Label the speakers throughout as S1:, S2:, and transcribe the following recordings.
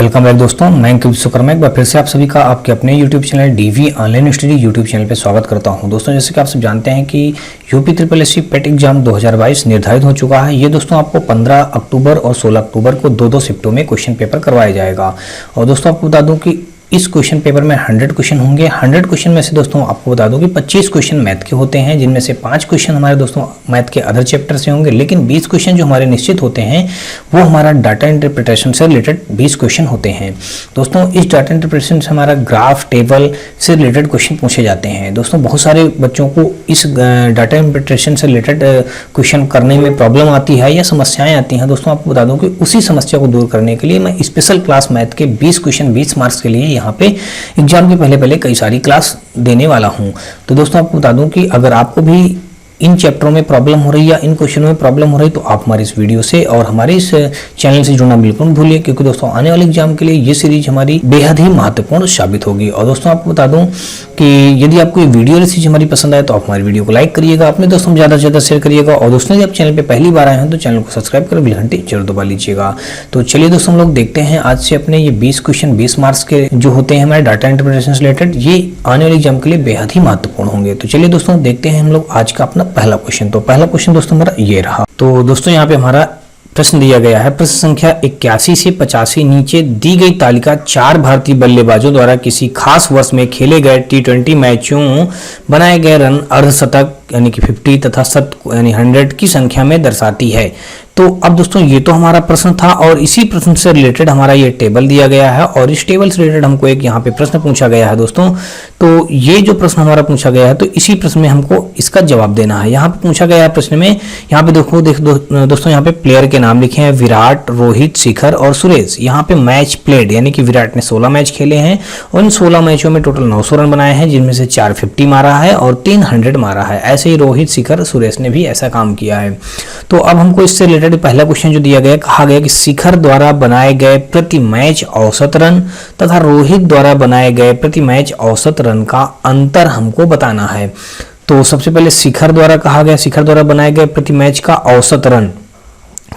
S1: Welcome back दोस्तों, मैं अंकित विश्वकर्मा एक बार फिर से आप सभी का आपके अपने YouTube channel DV online study YouTube channel पे स्वागत करता हूं। दोस्तों जैसे कि आप सब जानते हैं कि यूपी SSSC पेट एग्जाम 2022 निर्धारित हो चुका है। ये दोस्तों आपको 15 अक्टूबर और 16 अक्टूबर को दो शिफ्टों में क्वेश्चन पेपर करवाया जाएगा। और दोस्तों आपको बता दूं कि इस क्वेश्चन पेपर में 100 क्वेश्चन होंगे। 100 क्वेश्चन में से दोस्तों आपको बता दूं कि 25 क्वेश्चन मैथ के होते हैं, जिनमें से 5 क्वेश्चन हमारे दोस्तों मैथ के अदर चैप्टर से होंगे, लेकिन 20 क्वेश्चन जो हमारे निश्चित होते हैं वो हमारा डाटा इंटरप्रिटेशन से रिलेटेड 20 क्वेश्चन होते हैं। दोस्तों इस डाटा इंटरप्रिटेशन से हमारा ग्राफ टेबल से रिलेटेड क्वेश्चन पूछे जाते हैं। दोस्तों बहुत सारे बच्चों को इस डाटा इंटरप्रिटेशन से रिलेटेड क्वेश्चन करने में प्रॉब्लम आती है या समस्याएं आती हैं। दोस्तों आपको बता दूं कि उसी समस्या को दूर करने के लिए मैं स्पेशल क्लास मैथ के 20 क्वेश्चन 20 मार्क्स के लिए यहाँ पे एग्जाम के पहले कई सारी क्लास देने वाला हूं। तो दोस्तों आपको बता दूं कि अगर आपको भी इन चैप्टरों में प्रॉब्लम हो रही है या इन क्वेश्चनों में प्रॉब्लम हो रही है तो आप हमारे इस वीडियो से और हमारे इस चैनल से जुड़ना बिल्कुल मत भूलिए, क्योंकि दोस्तों आने वाले एग्जाम के लिए ये सीरीज हमारी बेहद ही महत्वपूर्ण साबित होगी। और दोस्तों आपको बता दूं कि यदि आपको ये वीडियो सीरीज हमारी पसंद आए तो आप हमारी वीडियो को लाइक करिएगा, अपने दोस्तों में ज़्यादा से ज़्यादा शेयर करिएगा। और दोस्तों यदि आप चैनल पर पहली बार आए हैं तो चैनल को सब्सक्राइब कर बेल घंटी जरूर दबा लीजिएगा। तो चलिए दोस्तों हम लोग देखते हैं आज से अपने ये 20 क्वेश्चन 20 मार्क्स के जो होते हैं हमारे डाटा इंटरप्रिटेशन से रिलेटेड, ये आने वाले एग्जाम के लिए बेहद ही महत्वपूर्ण होंगे। तो चलिए दोस्तों देखते हैं हम लोग आज का अपना पहला क्वेश्चन। तो पहला क्वेश्चन दोस्तों हमारा ये रहा। तो दोस्तों यहाँ पे हमारा प्रश्न दिया गया है, प्रश्न संख्या 81 से 85 नीचे दी गई तालिका 4 भारतीय बल्लेबाजों द्वारा किसी खास वर्ष में खेले गए T20 मैचों बनाए गए रन अर्धशतक यानी कि 50 तथा शत यानी 100 की संख्या में दर्शाती है। तो अब दोस्तों ये तो हमारा प्रश्न था और इसी प्रश्न से रिलेटेड हमारा ये टेबल दिया गया है और इस टेबल से रिलेटेड हमको एक यहाँ पे प्रश्न पूछा गया है दोस्तों। तो ये जो प्रश्न हमारा पूछा गया है तो इसी प्रश्न में हमको इसका जवाब देना है। यहाँ पे पूछा गया है प्रश्न में, यहाँ पे देखो दोस्तों यहाँ पे प्लेयर के नाम लिखे हैं विराट, रोहित, शिखर और सुरेश। यहाँ पे मैच प्लेड यानी कि विराट ने 16 मैच खेले हैं और इन 16 मैचों में टोटल 900 रन बनाए हैं, जिनमें से 4 50 मारा है और 3 100 मारा है। ऐसे ही रोहित, शिखर, सुरेश ने भी ऐसा काम किया है। तो अब हमको इससे रिलेटेड पहला क्वेश्चन जो दिया गया, कहा गया कि शिखर द्वारा बनाए गए प्रति मैच औसत रन तथा रोहित द्वारा बनाए गए प्रति मैच औसत रन का अंतर हमको बताना है। तो सबसे पहले शिखर द्वारा कहा गया, शिखर द्वारा बनाए गए प्रति मैच का औसत रन,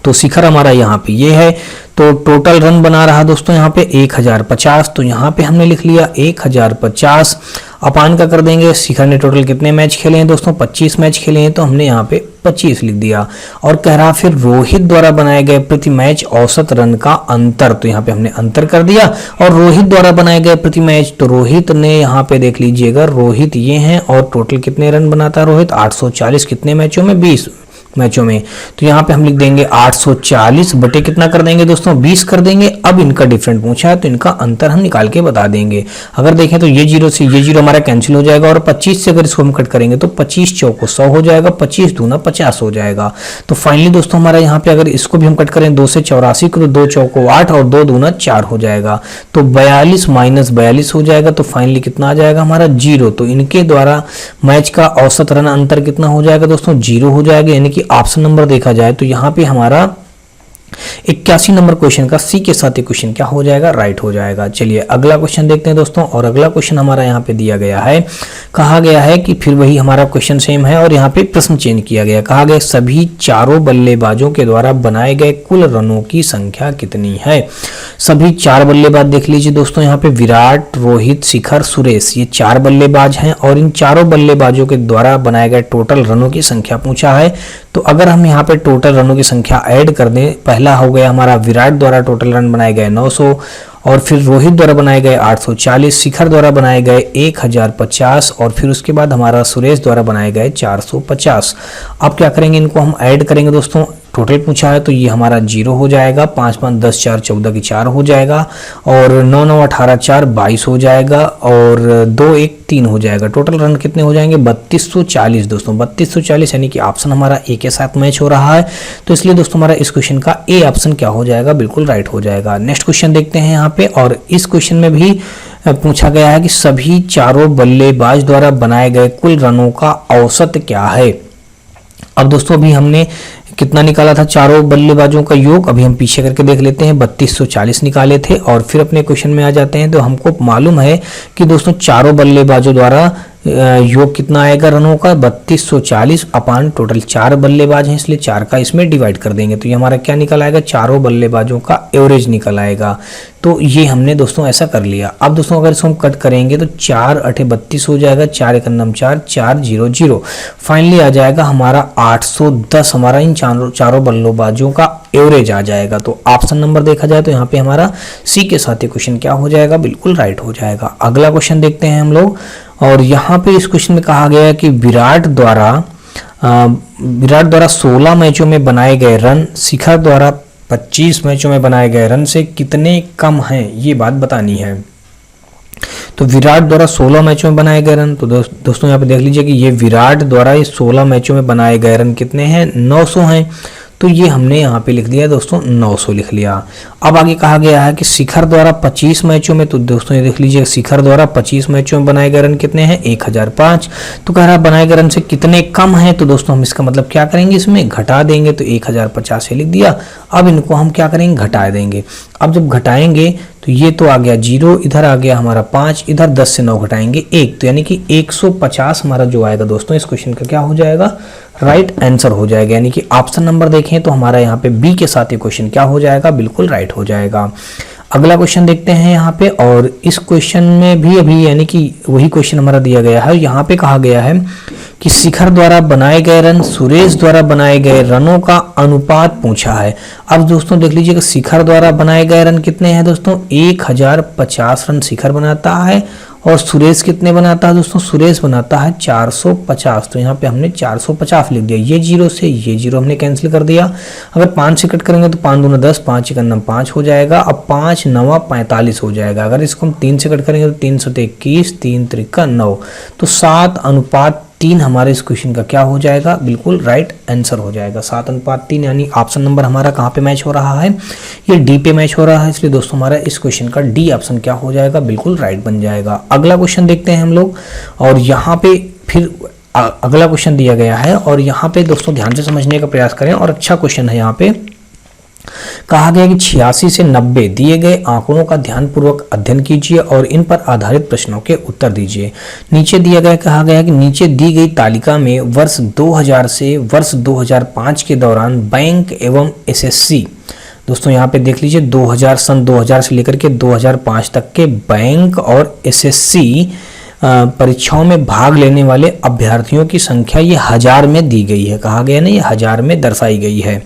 S1: तो शिखर हमारा यहाँ पे ये है। तो टोटल रन बना रहा दोस्तों यहाँ पे 1050, तो यहाँ पे हमने लिख लिया 1050 अपान का कर देंगे। शिखर ने टोटल कितने मैच खेले हैं दोस्तों, 25 मैच खेले हैं, तो हमने यहाँ पे 25 लिख दिया। और कह रहा फिर रोहित द्वारा बनाए गए प्रति मैच औसत रन का अंतर, तो यहाँ पे हमने अंतर कर दिया। और रोहित द्वारा बनाए गए प्रति मैच, तो रोहित ने यहाँ पे देख लीजिएगा रोहित ये हैं और टोटल कितने रन बनाता है रोहित, 840 कितने मैचों में, 20 मैचों में। तो यहाँ पे हम लिख देंगे 840 बटे कितना कर देंगे दोस्तों, 20 कर देंगे। अब इनका डिफरेंट पूछा है तो इनका अंतर हम निकाल के बता देंगे। अगर देखें तो ये जीरो से ये जीरो हमारा कैंसिल हो जाएगा और 25 से अगर इसको हम कट करेंगे तो 25 चौको 100 हो जाएगा, 25 दूना 50 हो जाएगा। तो फाइनली दोस्तों हमारा यहाँ पे अगर इसको भी हम कट करें 2 से 84 को, तो 2 चौको 8 और 2 दूना 4 हो जाएगा। तो 42 माइनस 42 हो जाएगा। तो फाइनली कितना आ जाएगा हमारा 0। तो इनके द्वारा मैच का औसत रन अंतर कितना हो जाएगा दोस्तों, 0 हो जाएगा। यानी कि ऑप्शन नंबर देखा जाए तो यहाँ पे हमारा 81 नंबर क्वेश्चन का सी के साथ क्वेश्चन क्या हो जाएगा, राइट हो जाएगा। चलिए अगला क्वेश्चन देखते हैं दोस्तों। और अगला क्वेश्चन हमारा यहाँ पे दिया गया है, कहा गया है कि फिर वही हमारा क्वेश्चन सेम है और यहाँ पे प्रश्न चेंज किया गया। कहा गया सभी चारों बल्लेबाजों के द्वारा बनाए गए कुल रनों की संख्या कितनी है। सभी 4 बल्लेबाज देख लीजिए दोस्तों, यहाँ पे विराट, रोहित, शिखर, सुरेश, ये 4 बल्लेबाज हैं और इन चारों बल्लेबाजों के द्वारा बनाए गए टोटल रनों की संख्या पूछा है। तो अगर हम यहाँ पे टोटल रनों की संख्या ऐड कर दें, पहला हो गया हमारा विराट द्वारा टोटल रन बनाए गए 900 और फिर रोहित द्वारा बनाए गए 840, शिखर द्वारा बनाए गए 1050 और फिर उसके बाद हमारा सुरेश द्वारा बनाए गए 450। अब क्या करेंगे, इनको हम ऐड करेंगे दोस्तों। टोटल पूछा है तो ये हमारा 0 हो जाएगा, 5 5 10 4 14 की 4 हो जाएगा और 9 9 18 4 22 हो जाएगा और 2 1 3 हो जाएगा। टोटल रन कितने हो जाएंगे 3240 दोस्तों, 3240 यानी कि ऑप्शन हमारा ए के साथ मैच हो रहा है। तो इसलिए दोस्तों हमारा इस क्वेश्चन का ए ऑप्शन क्या हो जाएगा, बिल्कुल राइट हो जाएगा। नेक्स्ट क्वेश्चन देखते हैं यहाँ पे। और इस क्वेश्चन में भी पूछा गया है कि सभी चारों बल्लेबाज द्वारा बनाए गए कुल रनों का औसत क्या है। अब दोस्तों अभी हमने कितना निकाला था, चारों बल्लेबाजों का योग, अभी हम पीछे करके देख लेते हैं, 3240 निकाले थे। और फिर अपने क्वेश्चन में आ जाते हैं तो हमको मालूम है कि दोस्तों चारों बल्लेबाजों द्वारा योग कितना आएगा रनों का, 3240 अपान टोटल 4 बल्लेबाज हैं इसलिए 4 का इसमें डिवाइड कर देंगे तो ये हमारा क्या निकल आएगा, चारों बल्लेबाजों का एवरेज निकल आएगा। तो ये हमने दोस्तों ऐसा कर लिया। अब दोस्तों अगर इसको हम कट करेंगे तो 4 8 32 हो जाएगा, 4 1 9 4, 4 0 0, फाइनली आ जाएगा हमारा 810। हमारा इन चारों बल्लेबाजों का एवरेज आ जाएगा। तो ऑप्शन नंबर देखा जाए तो यहाँ पे हमारा सी के साथ ये क्वेश्चन क्या हो जाएगा, बिल्कुल राइट हो जाएगा। अगला क्वेश्चन देखते हैं हम लोग, और यहाँ पे इस क्वेश्चन में कहा गया है कि विराट द्वारा 16 मैचों में बनाए गए रन शिखर द्वारा 25 मैचों में बनाए गए रन से कितने कम हैं, ये बात बतानी है। तो विराट द्वारा 16 मैचों में बनाए गए रन, तो दोस्तों यहाँ पे देख लीजिए कि ये विराट द्वारा ये 16 मैचों में बनाए गए रन कितने हैं, 900 हैं। तो ये हमने यहाँ पे लिख दिया दोस्तों, 900 लिख लिया। अब आगे कहा गया है कि शिखर द्वारा 25 मैचों में, तो दोस्तों ये देख लीजिए शिखर द्वारा 25 मैचों में बनाए गए रन कितने हैं, 1005। तो कह रहा है बनाए गए रन से कितने कम हैं, तो दोस्तों हम इसका मतलब क्या करेंगे, इसमें घटा देंगे। तो 1050 से लिख दिया। अब इनको हम क्या करेंगे, घटा देंगे। अब जब घटाएंगे तो ये तो आ गया 0, इधर आ गया हमारा 5, इधर 10 से 9 घटाएंगे 1, तो यानी कि 150 हमारा जो आएगा दोस्तों इस क्वेश्चन का क्या हो जाएगा, राइट आंसर हो जाएगा। यानी कि ऑप्शन नंबर देखें तो हमारा यहाँ पे बी के साथ ये क्वेश्चन क्या हो जाएगा, बिल्कुल राइट हो जाएगा। अगला क्वेश्चन देखते हैं यहाँ पे, और इस क्वेश्चन में भी अभी यानी कि वही क्वेश्चन हमारा दिया गया है। यहाँ पे कहा गया है कि शिखर द्वारा बनाए गए रन सुरेश द्वारा बनाए गए रनों का अनुपात पूछा है। अब दोस्तों देख लीजिए कि शिखर द्वारा बनाए गए रन कितने हैं दोस्तों, 1050 रन शिखर बनाता है, और सुरेश कितने बनाता है दोस्तों, सुरेश बनाता है 450। तो यहाँ पे हमने 450 लिख दिया। ये 0 से ये 0 हमने कैंसिल कर दिया। अगर 5 से कट करेंगे तो 5 दूना 10, 5 1 9 5 हो जाएगा। अब 5 9 45 हो जाएगा। अगर इसको हम 3 से कट करेंगे तो 3 से 21, 3 3 9, तो 7:3 हमारे इस क्वेश्चन का क्या हो जाएगा, बिल्कुल राइट आंसर हो जाएगा। 7:3 यानी ऑप्शन नंबर हमारा कहाँ पे मैच हो रहा है, ये डी पे मैच हो रहा है। इसलिए दोस्तों हमारा इस क्वेश्चन का डी ऑप्शन क्या हो जाएगा, बिल्कुल राइट बन जाएगा। अगला क्वेश्चन देखते हैं हम लोग, और यहाँ पे फिर अगला क्वेश्चन दिया गया है, और यहाँ पे दोस्तों ध्यान से समझने का प्रयास करें, और अच्छा क्वेश्चन है। यहाँ पे कहा गया कि 86 से 90 दिए गए आंकड़ों का ध्यानपूर्वक अध्ययन कीजिए और इन पर आधारित प्रश्नों के उत्तर दीजिए। नीचे दिया गया, कहा गया कि नीचे दी गई तालिका में वर्ष 2000 से वर्ष 2005 के दौरान बैंक एवं एसएससी, दोस्तों यहाँ पे देख लीजिए सन 2000 से लेकर के 2005 तक के बैंक और एसएससी परीक्षाओं में भाग लेने वाले अभ्यर्थियों की संख्या ये 1000 में दी गई है। कहा गया ना, ये 1000 में दर्शाई गई है।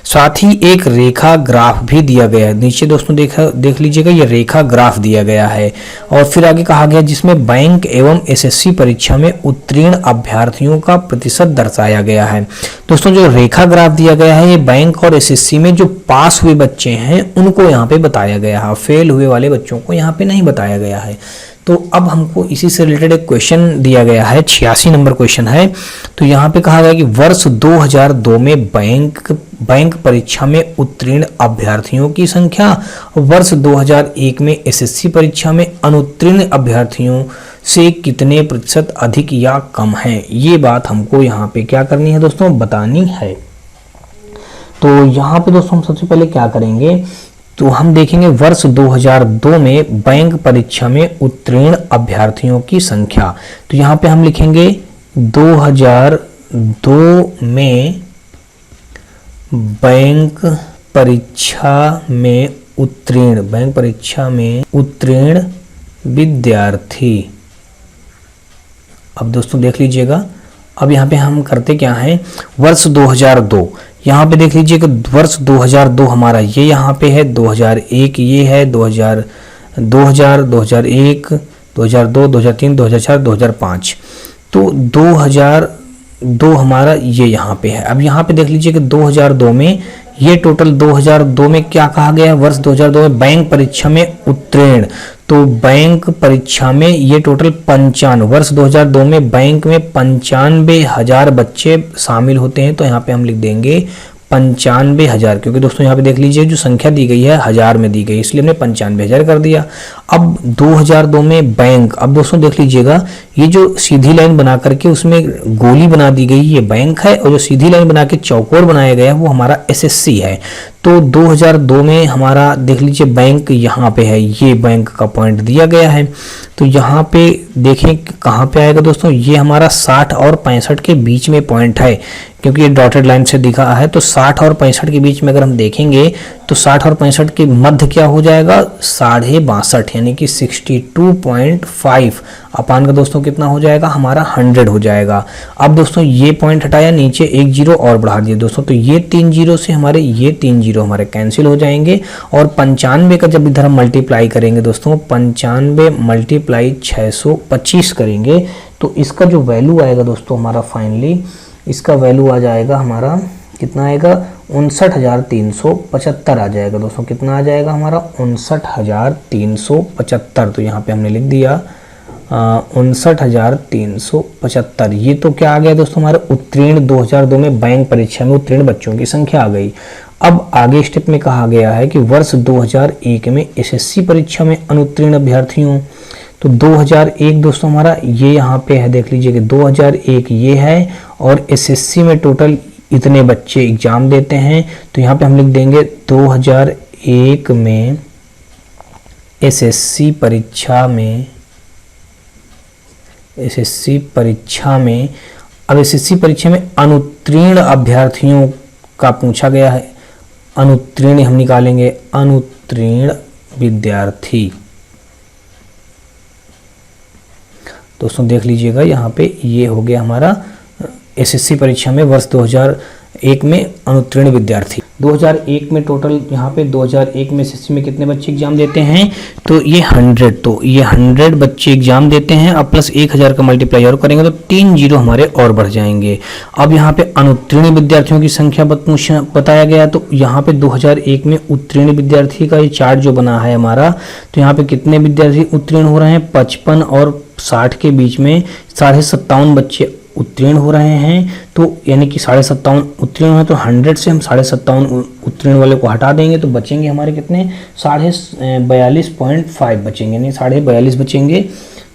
S1: साथ ही एक रेखा ग्राफ भी दिया गया है। नीचे दोस्तों देख लीजिएगा, ये रेखा ग्राफ दिया गया है। और फिर आगे कहा गया जिसमें बैंक एवं एसएससी परीक्षा में उत्तीर्ण अभ्यर्थियों का प्रतिशत दर्शाया गया है। दोस्तों जो रेखा ग्राफ दिया गया है, ये बैंक और एसएससी में जो पास हुए बच्चे हैं उनको यहाँ पे बताया गया है, फेल हुए वाले बच्चों को यहाँ पे नहीं बताया गया है। तो अब हमको इसी से रिलेटेड एक क्वेश्चन दिया गया है, 86 नंबर क्वेश्चन है। तो यहाँ पे कहा गया कि वर्ष 2002 में बैंक परीक्षा में उत्तीर्ण अभ्यर्थियों की संख्या, वर्ष 2001 में एसएससी परीक्षा में अनुत्तीर्ण अभ्यर्थियों से कितने प्रतिशत अधिक या कम है, ये बात हमको यहाँ पे क्या करनी है दोस्तों, बतानी है। तो यहाँ पे दोस्तों हम सबसे पहले क्या करेंगे, तो हम देखेंगे वर्ष 2002 में बैंक परीक्षा में उत्तीर्ण अभ्यर्थियों की संख्या। तो यहाँ पे हम लिखेंगे 2002 में बैंक परीक्षा में उत्तीर्ण विद्यार्थी। अब दोस्तों देख लीजिएगा, अब यहाँ पे हम करते क्या हैं, वर्ष 2002, यहाँ पे देख लीजिए कि वर्ष 2002 हमारा ये यहाँ पे है, 2001 ये है, 2001, 2002, 2003, 2004, 2005। तो 2002 हमारा ये यहाँ पे है। अब यहाँ पे देख लीजिए कि 2002 में ये टोटल 2002 में क्या कहा गया है, वर्ष 2002 में बैंक परीक्षा में उत्तीर्ण, तो बैंक परीक्षा में ये टोटल 55, वर्ष 2002 में बैंक में 95,000 बच्चे शामिल होते हैं। तो यहाँ पे हम लिख देंगे 95,000, क्योंकि दोस्तों यहाँ पे देख लीजिए जो संख्या दी गई है 1000 में दी गई, इसलिए हमने 95,000 कर दिया। अब 2002 में बैंक, अब दोस्तों देख लीजिएगा ये जो सीधी लाइन बना करके उसमें गोली बना दी गई ये बैंक है, और जो सीधी लाइन बना के चौकोर बनाया गया वो हमारा एसएससी है। तो 2002 में हमारा देख लीजिए बैंक यहाँ पे है, ये बैंक का पॉइंट दिया गया है। तो यहाँ पे देखें कहाँ पे आएगा दोस्तों, ये हमारा 60 और 65 के बीच में पॉइंट है, क्योंकि ये डॉटेड लाइन से दिखा है। तो 60 और 65 के बीच में अगर हम देखेंगे तो 60 और 65 के मध्य क्या हो जाएगा, 62.5 यानी कि 62.5 अपान का दोस्तों कितना हो जाएगा हमारा 100 हो जाएगा। अब दोस्तों ये पॉइंट हटाया, नीचे एक जीरो और बढ़ा दिया दोस्तों, तो ये 3 जीरो से हमारे ये 3 जीरो हमारे कैंसिल हो जाएंगे। और 95 का जब इधर हम मल्टीप्लाई करेंगे दोस्तों, 95 मल्टीप्लाई 625 करेंगे तो इसका जो वैल्यू आएगा दोस्तों हमारा फाइनली, इसका वैल्यू आ जाएगा हमारा कितना आएगा, 59,375 आ जाएगा दोस्तों। कितना आ जाएगा हमारा 59,375। तो यहाँ पे हमने लिख दिया 59,375। ये तो क्या आ गया दोस्तों, हमारे उत्तीर्ण 2002 में बैंक परीक्षा में उत्तीर्ण बच्चों की संख्या आ गई। अब आगे स्टेप में कहा गया है कि वर्ष 2001 में एसएससी परीक्षा में अनुत्तीर्ण अभ्यर्थियों, तो 2001 दोस्तों हमारा ये यहाँ पे है, देख लीजिए कि 2001 ये है, और एसएससी में टोटल इतने बच्चे एग्जाम देते हैं। तो यहाँ पे हम लिख देंगे 2001 में एसएससी परीक्षा में, एसएससी परीक्षा में, अब एसएससी परीक्षा में अनुत्तीर्ण अभ्यर्थियों का पूछा गया है। अनुत्तीर्ण हम निकालेंगे, अनुत्तीर्ण विद्यार्थी। दोस्तों देख लीजिएगा यहाँ पे ये हो गया हमारा एसएससी परीक्षा में वर्ष 2001 में अनुत्तीर्ण विद्यार्थी। 2001 में टोटल यहाँ पे 2001 में एसएससी में कितने बच्चे एग्जाम देते हैं, तो ये 100, तो ये 100 बच्चे एग्जाम देते हैं। अब प्लस 1000 का मल्टीप्लाई और करेंगे तो 3 जीरो हमारे और बढ़ जाएंगे। अब यहाँ पे अनुत्तीर्ण विद्यार्थियों की संख्या बताया गया, तो यहाँ पे 2001 में उत्तीर्ण विद्यार्थी का ये चार्ट जो बना है हमारा, तो यहाँ पे कितने विद्यार्थी उत्तीर्ण हो रहे हैं, 55 और 60 के बीच में 57.5 बच्चे उत्तीर्ण हो रहे हैं। तो यानी कि 57.5 उत्तीर्ण है, तो 100 से हम 57.5 उत्तीर्ण वाले को हटा देंगे तो बचेंगे हमारे कितने, 42.5 बचेंगे, नहीं 42.5 बचेंगे।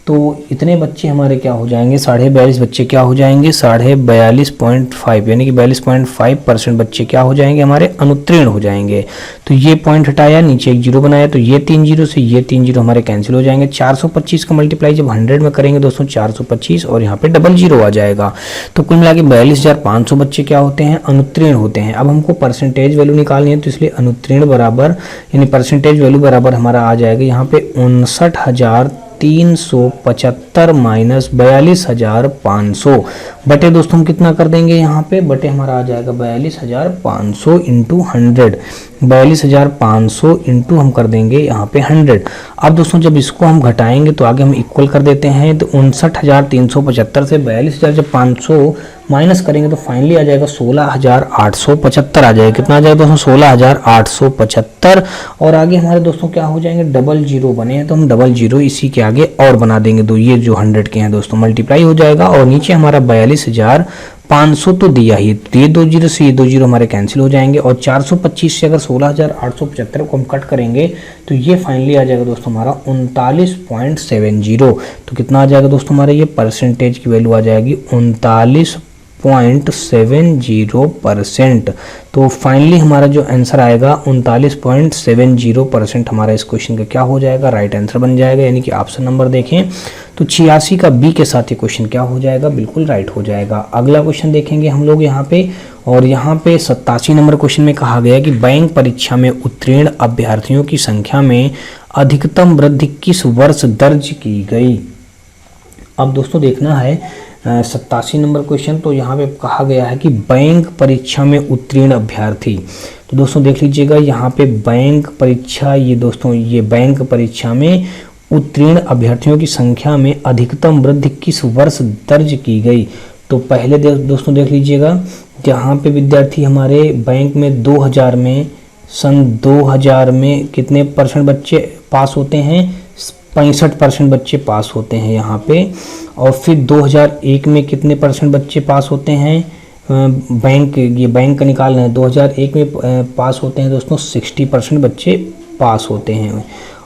S1: तो इतने बच्चे हमारे क्या हो जाएंगे, 42.5 बच्चे क्या हो जाएंगे, 42.5 यानी कि 42.5% बच्चे क्या हो जाएंगे हमारे अनुत्तीर्ण हो जाएंगे। तो ये पॉइंट हटाया, नीचे एक जीरो बनाया, तो ये 3 जीरो से ये 3 जीरो हमारे कैंसिल हो जाएंगे। 425 का मल्टीप्लाई जब 100 में करेंगे दोस्तों, 425 और यहाँ पे डबल जीरो आ जाएगा। तो कुल मिला के 42,500 बच्चे क्या होते हैं, अनुत्तीर्ण होते हैं। अब हमको परसेंटेज वैल्यू निकालनी है, तो इसलिए अनुत्तीर्ण बराबर यानी परसेंटेज वैल्यू बराबर हमारा आ जाएगा यहाँ पे 59,375 माइनस 42,500 बटे दोस्तों हम कितना कर देंगे यहाँ पे, बटे हमारा आ जाएगा 42,500 इंटू 100, 42,500 इंटू हम कर देंगे यहाँ पे 100। अब दोस्तों जब इसको हम घटाएंगे तो आगे हम इक्वल कर देते हैं, तो 59,375 से 42,000 जब 500 माइनस करेंगे तो फाइनली आ जाएगा 16,875 आ जाएगा। कितना आ जाएगा दोस्तों, 16,875। और आगे हमारे दोस्तों क्या हो जाएंगे, डबल जीरो बने हैं तो हम डबल जीरो इसी के आगे और बना देंगे, तो ये जो 100 के हैं दोस्तों मल्टीप्लाई हो जाएगा। और नीचे हमारा 42,500 तो दिया ही, तो ये 2 जीरो से ये 2 जीरो हमारे कैंसिल हो जाएंगे। और 425 से अगर 16,875 को हम कट करेंगे तो ये फाइनली आ जाएगा दोस्तों हमारा 39.70। तो कितना आ जाएगा दोस्तों हमारा, ये परसेंटेज की वैल्यू आ जाएगी 39.70%। तो फाइनली हमारा जो आंसर आएगा 39.70% हमारा इस क्वेश्चन का क्या हो जाएगा, राइट आंसर बन जाएगा। यानी कि ऑप्शन नंबर देखें तो 86 का बी के साथ ये क्वेश्चन क्या हो जाएगा, बिल्कुल राइट हो जाएगा। अगला क्वेश्चन देखेंगे हम लोग यहाँ पे, और यहाँ पे 87 नंबर क्वेश्चन में कहा गया कि बैंक परीक्षा में उत्तीर्ण अभ्यर्थियों की संख्या में अधिकतम वृद्धि किस वर्ष दर्ज की गई। अब दोस्तों देखना है 87 नंबर क्वेश्चन, तो यहाँ पे कहा गया है कि बैंक परीक्षा में उत्तीर्ण अभ्यर्थी, तो दोस्तों देख लीजिएगा यहाँ पे बैंक परीक्षा, ये दोस्तों ये बैंक परीक्षा में उत्तीर्ण अभ्यर्थियों की संख्या में अधिकतम वृद्धि किस वर्ष दर्ज की गई। तो पहले दोस्तों देख लीजिएगा, जहाँ पे विद्यार्थी हमारे बैंक में 2000 में, सन 2000 में कितने परसेंट बच्चे पास होते हैं, 65% बच्चे पास होते हैं यहाँ पे। और फिर 2001 में कितने परसेंट बच्चे पास होते हैं, बैंक, ये बैंक का निकाल रहे हैं, 2001 में पास होते हैं दोस्तों 60% बच्चे पास होते हैं।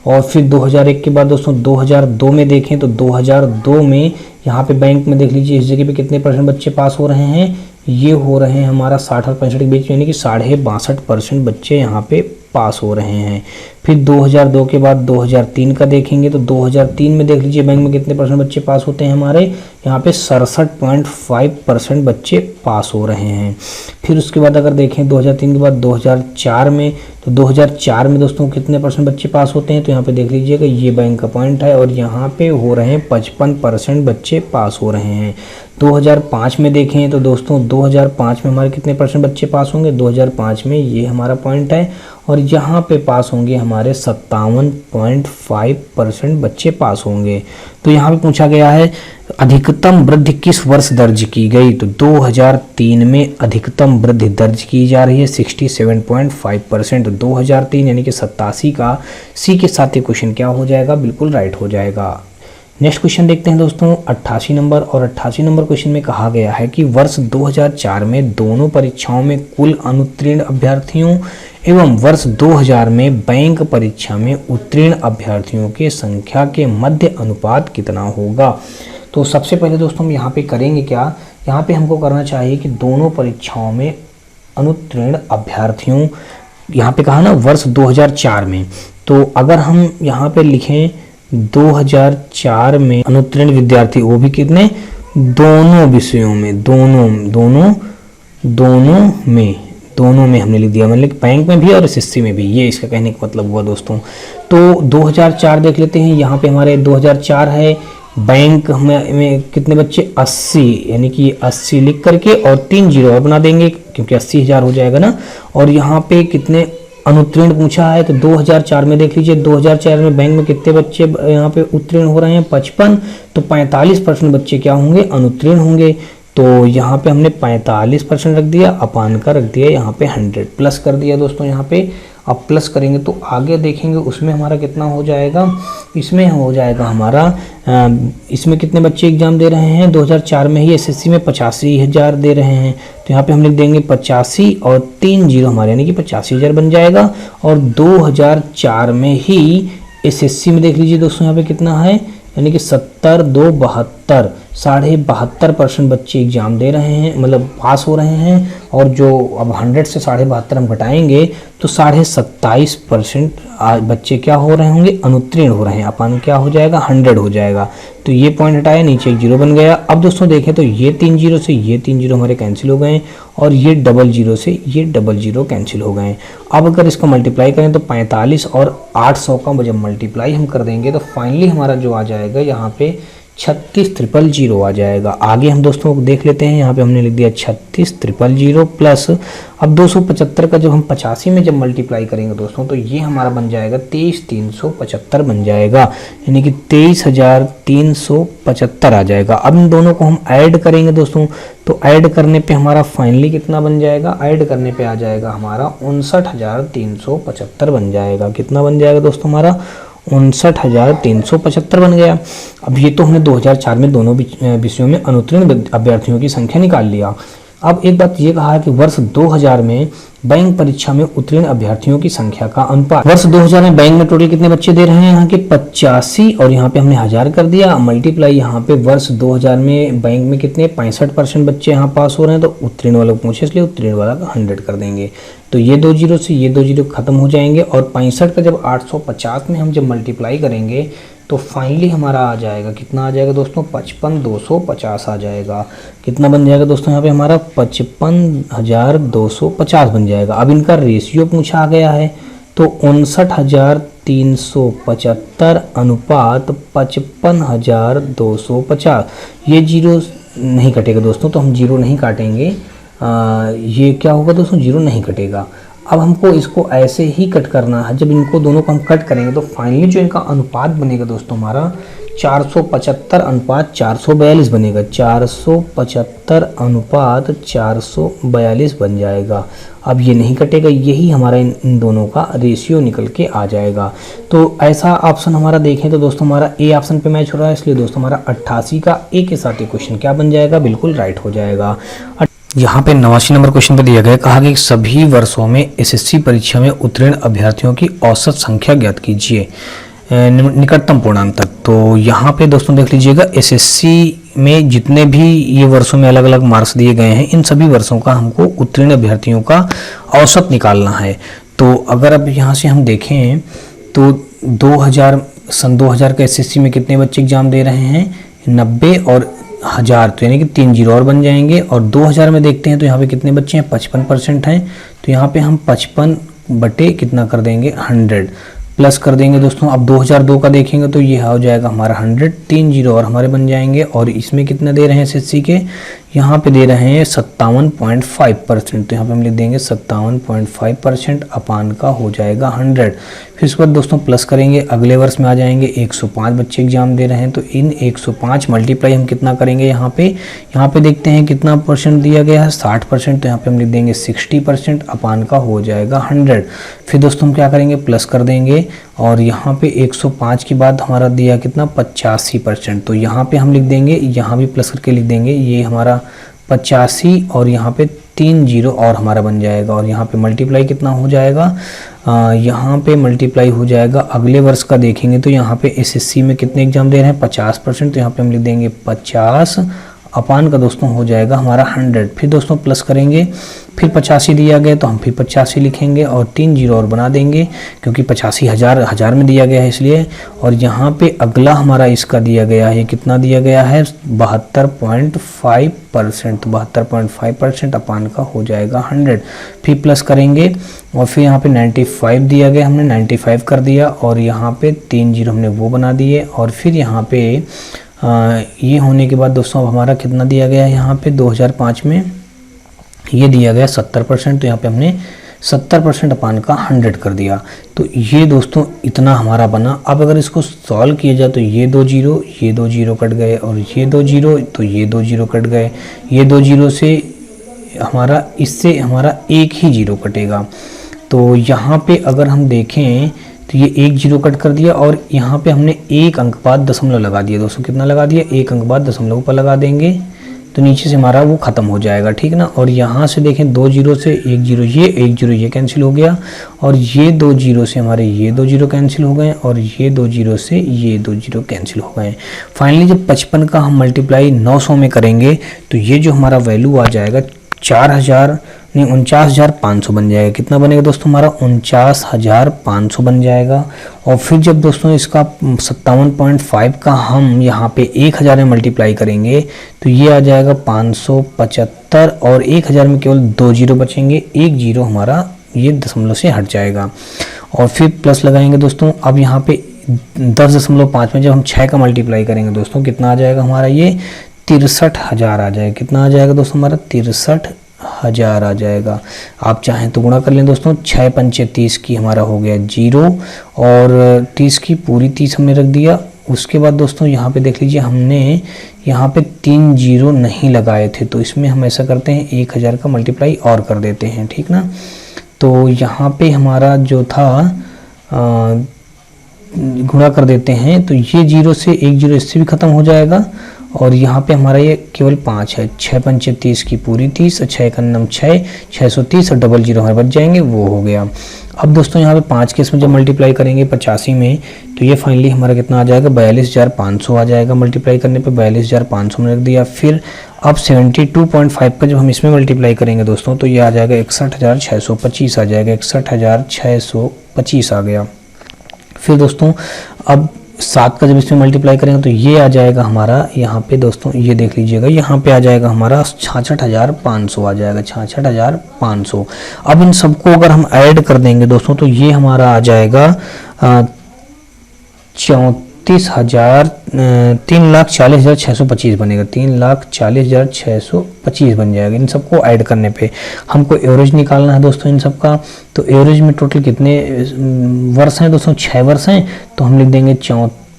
S1: और फिर 2001 के बाद दोस्तों 2002 में देखें तो 2002 में यहाँ पे बैंक में देख लीजिए इस जगह पे कितने परसेंट बच्चे पास हो रहे हैं, ये हो रहे हैं हमारा 60 और 65 के बीच, यानी कि 62.5% बच्चे यहाँ पे पास हो रहे हैं। फिर 2002 के बाद 2003 का देखेंगे तो 2003 में देख लीजिए बैंक में कितने परसेंट बच्चे पास होते हैं हमारे यहाँ पे 67.5% बच्चे पास हो रहे हैं। फिर उसके बाद अगर देखें 2003 के बाद 2004 में, तो 2004 में दोस्तों कितने परसेंट बच्चे पास होते हैं, तो यहाँ पे देख लीजिएगा ये बैंक का पॉइंट है और यहाँ पे हो रहे हैं 55% बच्चे पास हो रहे हैं। 2005 में देखें तो दोस्तों 2005 में हमारे कितने परसेंट बच्चे पास होंगे, 2005 में ये हमारा पॉइंट है और यहाँ पे पास होंगे हमारे 57.5% बच्चे पास होंगे। तो यहाँ पे पूछा गया है अधिकतम वृद्धि किस वर्ष दर्ज की गई, तो 2003 में अधिकतम वृद्धि दर्ज की जा रही है 67.5%। 2003 यानी कि 87 का सी के साथ ये क्वेश्चन क्या हो जाएगा, बिल्कुल राइट हो जाएगा। नेक्स्ट क्वेश्चन देखते हैं दोस्तों 88 नंबर, और 88 नंबर क्वेश्चन में कहा गया है कि वर्ष 2004 में दोनों परीक्षाओं में कुल अनुत्तीर्ण अभ्यर्थियों एवं वर्ष 2000 में बैंक परीक्षा में उत्तीर्ण अभ्यर्थियों के संख्या के मध्य अनुपात कितना होगा। तो सबसे पहले दोस्तों हम यहाँ पे करेंगे क्या, यहाँ पे हमको करना चाहिए कि दोनों परीक्षाओं में अनुत्तीर्ण अभ्यर्थियों, यहाँ पे कहा ना वर्ष 2004 में, तो अगर हम यहाँ पे लिखें 2004 में अनुत्तीर्ण विद्यार्थी, वो भी कितने, दोनों विषयों में, दोनों में हमने लिख दिया, मतलब बैंक में भी और एसएससी में भी, ये इसका कहने का मतलब हुआ दोस्तों। तो 2004 देख लेते हैं, यहाँ पे हमारे 2004 है, बैंक में कितने बच्चे 80, यानी कि 80 लिख करके और 3 जीरो और बना देंगे क्योंकि 80,000 हो जाएगा ना। और यहाँ पे कितने अनुत्तीर्ण पूछा है, तो 2004 में देख लीजिए 2004 में बैंक में कितने बच्चे यहाँ पे उत्तीर्ण हो रहे हैं 55, तो 45% बच्चे क्या होंगे, अनुत्तीर्ण होंगे। तो यहाँ पे हमने 45% रख दिया, अपान का रख दिया यहाँ पे 100, प्लस कर दिया दोस्तों यहाँ पे। अब प्लस करेंगे तो आगे देखेंगे उसमें हमारा कितना हो जाएगा, इसमें हो जाएगा हमारा इसमें कितने बच्चे एग्जाम दे रहे हैं 2004 में ही एसएससी में 85,000 दे रहे हैं, तो यहाँ पे हम लिख देंगे 85 और 3 जीरो हमारे यानी कि 85,000 बन जाएगा। और 2004 में ही एसएससी में देख लीजिए दोस्तों यहाँ पे कितना है, यानी कि 70 2 72, 72.5% बच्चे एग्जाम दे रहे हैं, मतलब पास हो रहे हैं। और जो अब 100 से 72.5 हम घटाएंगे तो 27.5% बच्चे क्या हो रहे होंगे, अनुत्तीर्ण हो रहे हैं, अपन क्या हो जाएगा 100 हो जाएगा। तो ये पॉइंट हटाया, नीचे एक जीरो बन गया। अब दोस्तों देखें तो ये 3 जीरो से ये 3 जीरो हमारे कैंसिल हो गए और ये डबल जीरो से ये डबल जीरो कैंसिल हो गए। अब अगर इसको मल्टीप्लाई करें तो 45 और 800 का जब मल्टीप्लाई हम कर देंगे तो फाइनली हमारा जो आ जाएगा यहाँ पे 36,000 आ जाएगा। आगे हम दोस्तों देख लेते हैं, यहाँ पे हमने लिख दिया 36,000 प्लस अब 275 का जब हम 85 में जब मल्टीप्लाई करेंगे दोस्तों तो ये हमारा बन जाएगा 23,375 बन जाएगा, यानी कि 23,375 आ जाएगा। अब इन दोनों को हम ऐड करेंगे दोस्तों, तो ऐड करने पे हमारा फाइनली कितना बन जाएगा, ऐड करने पे आ जाएगा हमारा 59,375 बन जाएगा। कितना बन जाएगा दोस्तों हमारा 59,375 बन गया। अब ये तो हमने 2004 में दोनों विषयों में अनुत्तीर्ण अभ्यर्थियों की संख्या निकाल लिया। अब एक बात ये कहा है कि वर्ष 2000 में बैंक परीक्षा में उत्तीर्ण अभ्यर्थियों की संख्या का अनुपात, वर्ष 2000 में बैंक में टोटल कितने बच्चे दे रहे हैं यहाँ के 85 और यहाँ पे हमने 1000 कर दिया, मल्टीप्लाई यहाँ पे वर्ष 2000 में बैंक में कितने 65% बच्चे यहाँ पास हो रहे हैं, तो उत्तीर्ण वाला को पूछे इसलिए उत्तीर्ण वाला का 100 कर देंगे। तो ये 2 जीरो से ये 2 जीरो खत्म हो जाएंगे और 65 का जब 850 में हम जब मल्टीप्लाई करेंगे तो फाइनली हमारा आ जाएगा, कितना आ जाएगा दोस्तों 55,250 आ जाएगा। कितना बन जाएगा दोस्तों यहाँ पे हमारा 55,250 बन जाएगा। अब इनका रेशियो पूछा गया है तो 59,375 अनुपात 55,250, ये जीरो नहीं कटेगा दोस्तों, तो हम जीरो नहीं काटेंगे। ये क्या होगा दोस्तों, जीरो नहीं कटेगा। अब हमको इसको ऐसे ही कट करना है, जब इनको दोनों को हम कट करेंगे तो फाइनली जो इनका अनुपात बनेगा दोस्तों हमारा 475 अनुपात 442 बनेगा, 475 अनुपात 442 बन जाएगा। अब ये नहीं कटेगा, यही हमारा इन दोनों का रेशियो निकल के आ जाएगा। तो ऐसा ऑप्शन हमारा देखें तो दोस्तों हमारा ए ऑप्शन पे मैच हो रहा है, इसलिए दोस्तों हमारा 88 का ए के साथ ये क्वेश्चन क्या बन जाएगा, बिल्कुल राइट हो जाएगा। यहाँ पे 89 नंबर क्वेश्चन पे दिया गया, कहा गया कि सभी वर्षों में एसएससी परीक्षा में उत्तीर्ण अभ्यर्थियों की औसत संख्या ज्ञात कीजिए निकटतम पूर्णांक तक। तो यहाँ पे दोस्तों देख लीजिएगा एसएससी में जितने भी ये वर्षों में अलग अलग मार्क्स दिए गए हैं, इन सभी वर्षों का हमको उत्तीर्ण अभ्यर्थियों का औसत निकालना है। तो अगर अब यहाँ से हम देखें तो 2000 का एसएससी में कितने बच्चे एग्जाम दे रहे हैं, 90 और 1000, तो यानी कि 3 जीरो और बन जाएंगे। और 2000 में देखते हैं तो यहाँ पे कितने बच्चे हैं, 55% हैं, तो यहाँ पे हम 55 बटे कितना कर देंगे, 100 प्लस कर देंगे दोस्तों। अब 2002 का देखेंगे तो ये हो जाएगा हमारा 100, 3 जीरो और हमारे बन जाएंगे। और इसमें कितना दे रहे हैं एसएससी के, यहाँ पे दे रहे हैं 57.5%, तो यहाँ पे हम लिख देंगे 57.5% अपान का हो जाएगा 100। फिर उसके बाद दोस्तों प्लस करेंगे, अगले वर्ष में आ जाएंगे 105 बच्चे एग्जाम दे रहे हैं, तो इन 105 मल्टीप्लाई हम कितना करेंगे, यहाँ पे देखते हैं कितना परसेंट दिया गया है, 60%, तो यहाँ पे हम लिख देंगे 60% अपान का हो जाएगा 100। फिर दोस्तों हम क्या करेंगे, प्लस कर देंगे, और यहाँ पे 105 के बाद हमारा दिया कितना, 85%, तो यहाँ पे हम लिख देंगे, यहाँ भी प्लस करके लिख देंगे, ये हमारा 85 और यहाँ पे 3 जीरो और हमारा बन जाएगा। और यहाँ पे मल्टीप्लाई कितना हो जाएगा, यहाँ पे मल्टीप्लाई हो जाएगा अगले वर्ष का देखेंगे तो यहाँ पे एसएससी में कितने एग्जाम दे रहे हैं, 50%, तो यहाँ पे हम लिख देंगे 50 अपान का दोस्तों हो जाएगा हमारा 100। फिर दोस्तों प्लस करेंगे, फिर 85 दिया गया तो हम फिर 85 लिखेंगे और 3 जीरो और बना देंगे, क्योंकि 85 हज़ार में दिया गया है इसलिए। और यहाँ पे अगला हमारा इसका दिया गया है, कितना दिया गया है, 72.5%, तो 72.5% अपान का हो जाएगा 100। फिर प्लस करेंगे और फिर यहाँ पे 95 दिया गया, हमने 95 कर दिया, और यहाँ पे 3 जीरो हमने वो बना दिए। और फिर यहाँ पे ये होने के बाद दोस्तों अब हमारा कितना दिया गया है, यहाँ पे 2005 में ये दिया गया 70%, तो यहाँ पे हमने 70% अपान का 100 कर दिया। तो ये दोस्तों इतना हमारा बना। अब अगर इसको सॉल्व किया जाए तो ये 2 जीरो कट गए, और ये 2 जीरो, तो ये 2 जीरो कट गए, ये 2 जीरो से हमारा, इससे हमारा एक ही जीरो कटेगा। तो यहाँ पे अगर हम देखें तो ये 1 जीरो कट कर दिया, और यहाँ पे हमने एक अंक बाद दशमलव लगा दिया दोस्तों, कितना लगा दिया, एक अंक बाद दशमलव पर लगा देंगे, तो नीचे से हमारा वो ख़त्म हो जाएगा, ठीक ना। और यहाँ से देखें 2 जीरो से 1 जीरो, ये 1 जीरो ये कैंसिल हो गया, और ये 2 जीरो से हमारे ये 2 जीरो कैंसिल हो गए, और ये 2 जीरो से ये 2 जीरो कैंसिल हो गए। फाइनली जब 55 का हम मल्टीप्लाई 900 में करेंगे तो ये जो हमारा वैल्यू आ जाएगा 49,500 बन जाएगा। कितना बनेगा दोस्तों, हमारा 49,500 बन जाएगा। और फिर जब दोस्तों इसका 57.5 का हम यहाँ पे 1000 में मल्टीप्लाई करेंगे तो ये आ जाएगा 575, और 1000 में केवल 2 जीरो बचेंगे, 1 जीरो हमारा ये दशमलव से हट जाएगा। और फिर प्लस लगाएंगे दोस्तों। अब यहाँ पे 10.5 में जब हम 6 का मल्टीप्लाई करेंगे दोस्तों, कितना आ जाएगा हमारा, ये 63,000 आ जाएगा। कितना आ जाएगा दोस्तों, हमारा 63,000 आ जाएगा। आप चाहें तो गुणा कर लें दोस्तों, 6 पंचे 30 की हमारा हो गया 0, और 30 की पूरी 30 हमने रख दिया। उसके बाद दोस्तों यहाँ पे देख लीजिए, हमने यहाँ पे 3 जीरो नहीं लगाए थे, तो इसमें हम ऐसा करते हैं 1000 का मल्टीप्लाई और कर देते हैं, ठीक ना। तो यहाँ पे हमारा जो था गुणा कर देते हैं, तो ये 0 से 1 जीरो इससे भी ख़त्म हो जाएगा, और यहाँ पे हमारा ये केवल 5 है। 6 पंचे 30 की पूरी 30, और 6 का नम 6, 630, और डबल जीरो हमारे बच जाएंगे, वो हो गया। अब दोस्तों यहाँ पे 5 के इसमें जब मल्टीप्लाई करेंगे 85 में, तो ये फाइनली हमारा कितना आ जाएगा, 42,500 आ जाएगा। मल्टीप्लाई करने पे 42,500 में रख दिया। फिर अब 72.5 का जब हम इसमें मल्टीप्लाई करेंगे दोस्तों, तो ये आ जाएगा 61,625 आ जाएगा, 61,625 आ गया। फिर दोस्तों अब 7 का जब इसमें मल्टीप्लाई करेंगे तो ये आ जाएगा हमारा, यहाँ पे दोस्तों ये देख लीजिएगा, यहाँ पे आ जाएगा हमारा 66,500 आ जाएगा, 66,500। अब इन सबको अगर हम ऐड कर देंगे दोस्तों, तो ये हमारा आ जाएगा 3,40,625 बनेगा, 3,40,625 बन जाएगा। इन सबको ऐड करने पे हमको एवरेज निकालना है दोस्तों इन सबका। तो एवरेज में टोटल कितने वर्ष हैं दोस्तों, 6 वर्ष हैं, तो हम लिख देंगे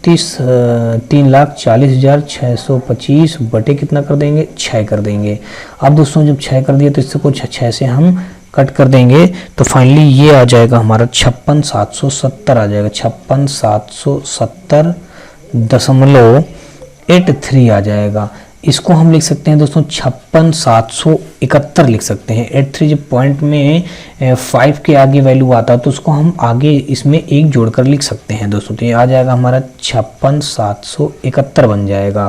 S1: 3,40,625 बटे कितना कर देंगे, 6 कर देंगे। अब दोस्तों जब 6 कर दिए तो इससे कुछ 6 से हम कट कर देंगे, तो फाइनली ये आ जाएगा हमारा 56,770 आ जाएगा, 56,770.83 आ जाएगा। इसको हम लिख सकते हैं दोस्तों 56,771 लिख सकते हैं। 83 जब पॉइंट में 5 के आगे वैल्यू आता है तो उसको हम आगे इसमें एक जोड़कर लिख सकते हैं दोस्तों। तो ये आ जाएगा हमारा 56,771 बन जाएगा।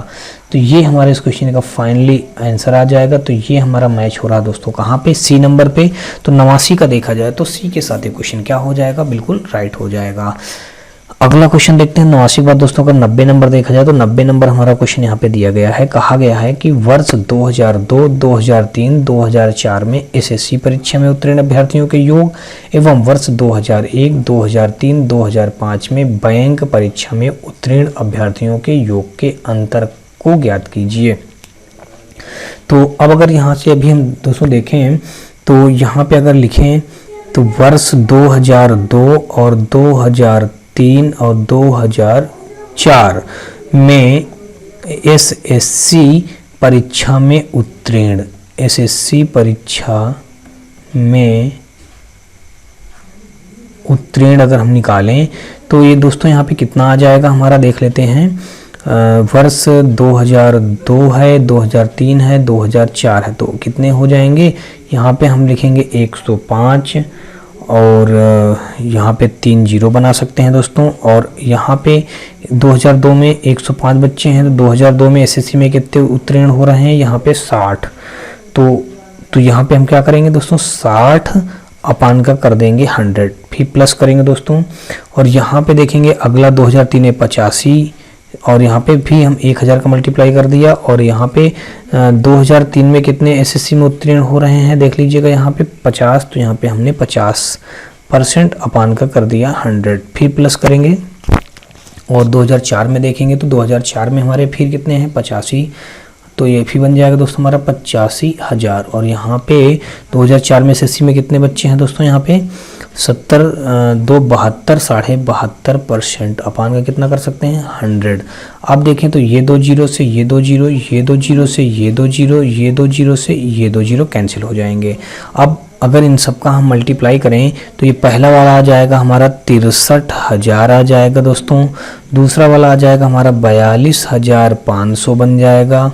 S1: तो ये हमारे इस क्वेश्चन का फाइनली आंसर आ जाएगा। तो ये हमारा मैच हो रहा है दोस्तों कहाँ पे, सी नंबर पे। तो 89 का देखा जाए तो सी के साथ ये क्वेश्चन क्या हो जाएगा, बिल्कुल राइट हो जाएगा। अगला क्वेश्चन देखते हैं 89 के बाद दोस्तों अगर 90 नंबर देखा जाए तो 90 नंबर हमारा क्वेश्चन यहाँ पे दिया गया है। कहा गया है कि वर्ष 2002, 2003, 2004 में एसएससी परीक्षा में उत्तीर्ण अभ्यर्थियों के योग एवं वर्ष 2001, 2003, 2005 में बैंक परीक्षा में उत्तीर्ण अभ्यर्थियों के योग के अंतर को ज्ञात कीजिए। तो अब अगर यहाँ से अभी हम दोस्तों देखें तो यहाँ पे अगर लिखें तो वर्ष 2002 और 2003 और 2004 में एसएससी परीक्षा में उत्तीर्ण, एसएससी परीक्षा में उत्तीर्ण अगर हम निकालें तो ये दोस्तों यहाँ पे कितना आ जाएगा हमारा, देख लेते हैं। वर्ष 2002 है, 2003 है, 2004 है, तो कितने हो जाएंगे, यहाँ पे हम लिखेंगे 105 और यहाँ पे 3 जीरो बना सकते हैं दोस्तों। और यहाँ पे 2002 में 105 बच्चे हैं तो 2002 में एसएससी में कितने उत्तीर्ण हो रहे हैं, यहाँ पे 60। तो यहाँ पे हम क्या करेंगे दोस्तों, 60 अपान का कर देंगे 100, फिर प्लस करेंगे दोस्तों। और यहाँ पे देखेंगे अगला 2003 में 85 और यहाँ पे भी हम 1000 का मल्टीप्लाई कर दिया। और यहाँ पे 2003 में कितने एसएससी में उत्तीर्ण हो रहे हैं देख लीजिएगा, यहाँ पे 50, तो यहाँ पे हमने 50% अपान का कर दिया 100, फिर प्लस करेंगे। और 2004 में देखेंगे तो 2004 में हमारे फिर कितने हैं 85, तो ये भी बन जाएगा दोस्तों हमारा 85,000। और यहाँ पे 2004 में एसएससी में कितने बच्चे हैं दोस्तों, यहाँ पे 70, 2 72, 72.5% अपान का कितना कर सकते हैं 100। अब देखें तो ये 2 जीरो से ये 2 जीरो, ये 2 जीरो से ये 2 जीरो, ये 2 जीरो से ये 2 जीरो कैंसिल हो जाएंगे। अब अगर इन सब का हम मल्टीप्लाई करें तो ये पहला वाला आ जाएगा हमारा 63,000 आ जाएगा दोस्तों। दूसरा वाला आ जाएगा हमारा 42,500 बन जाएगा।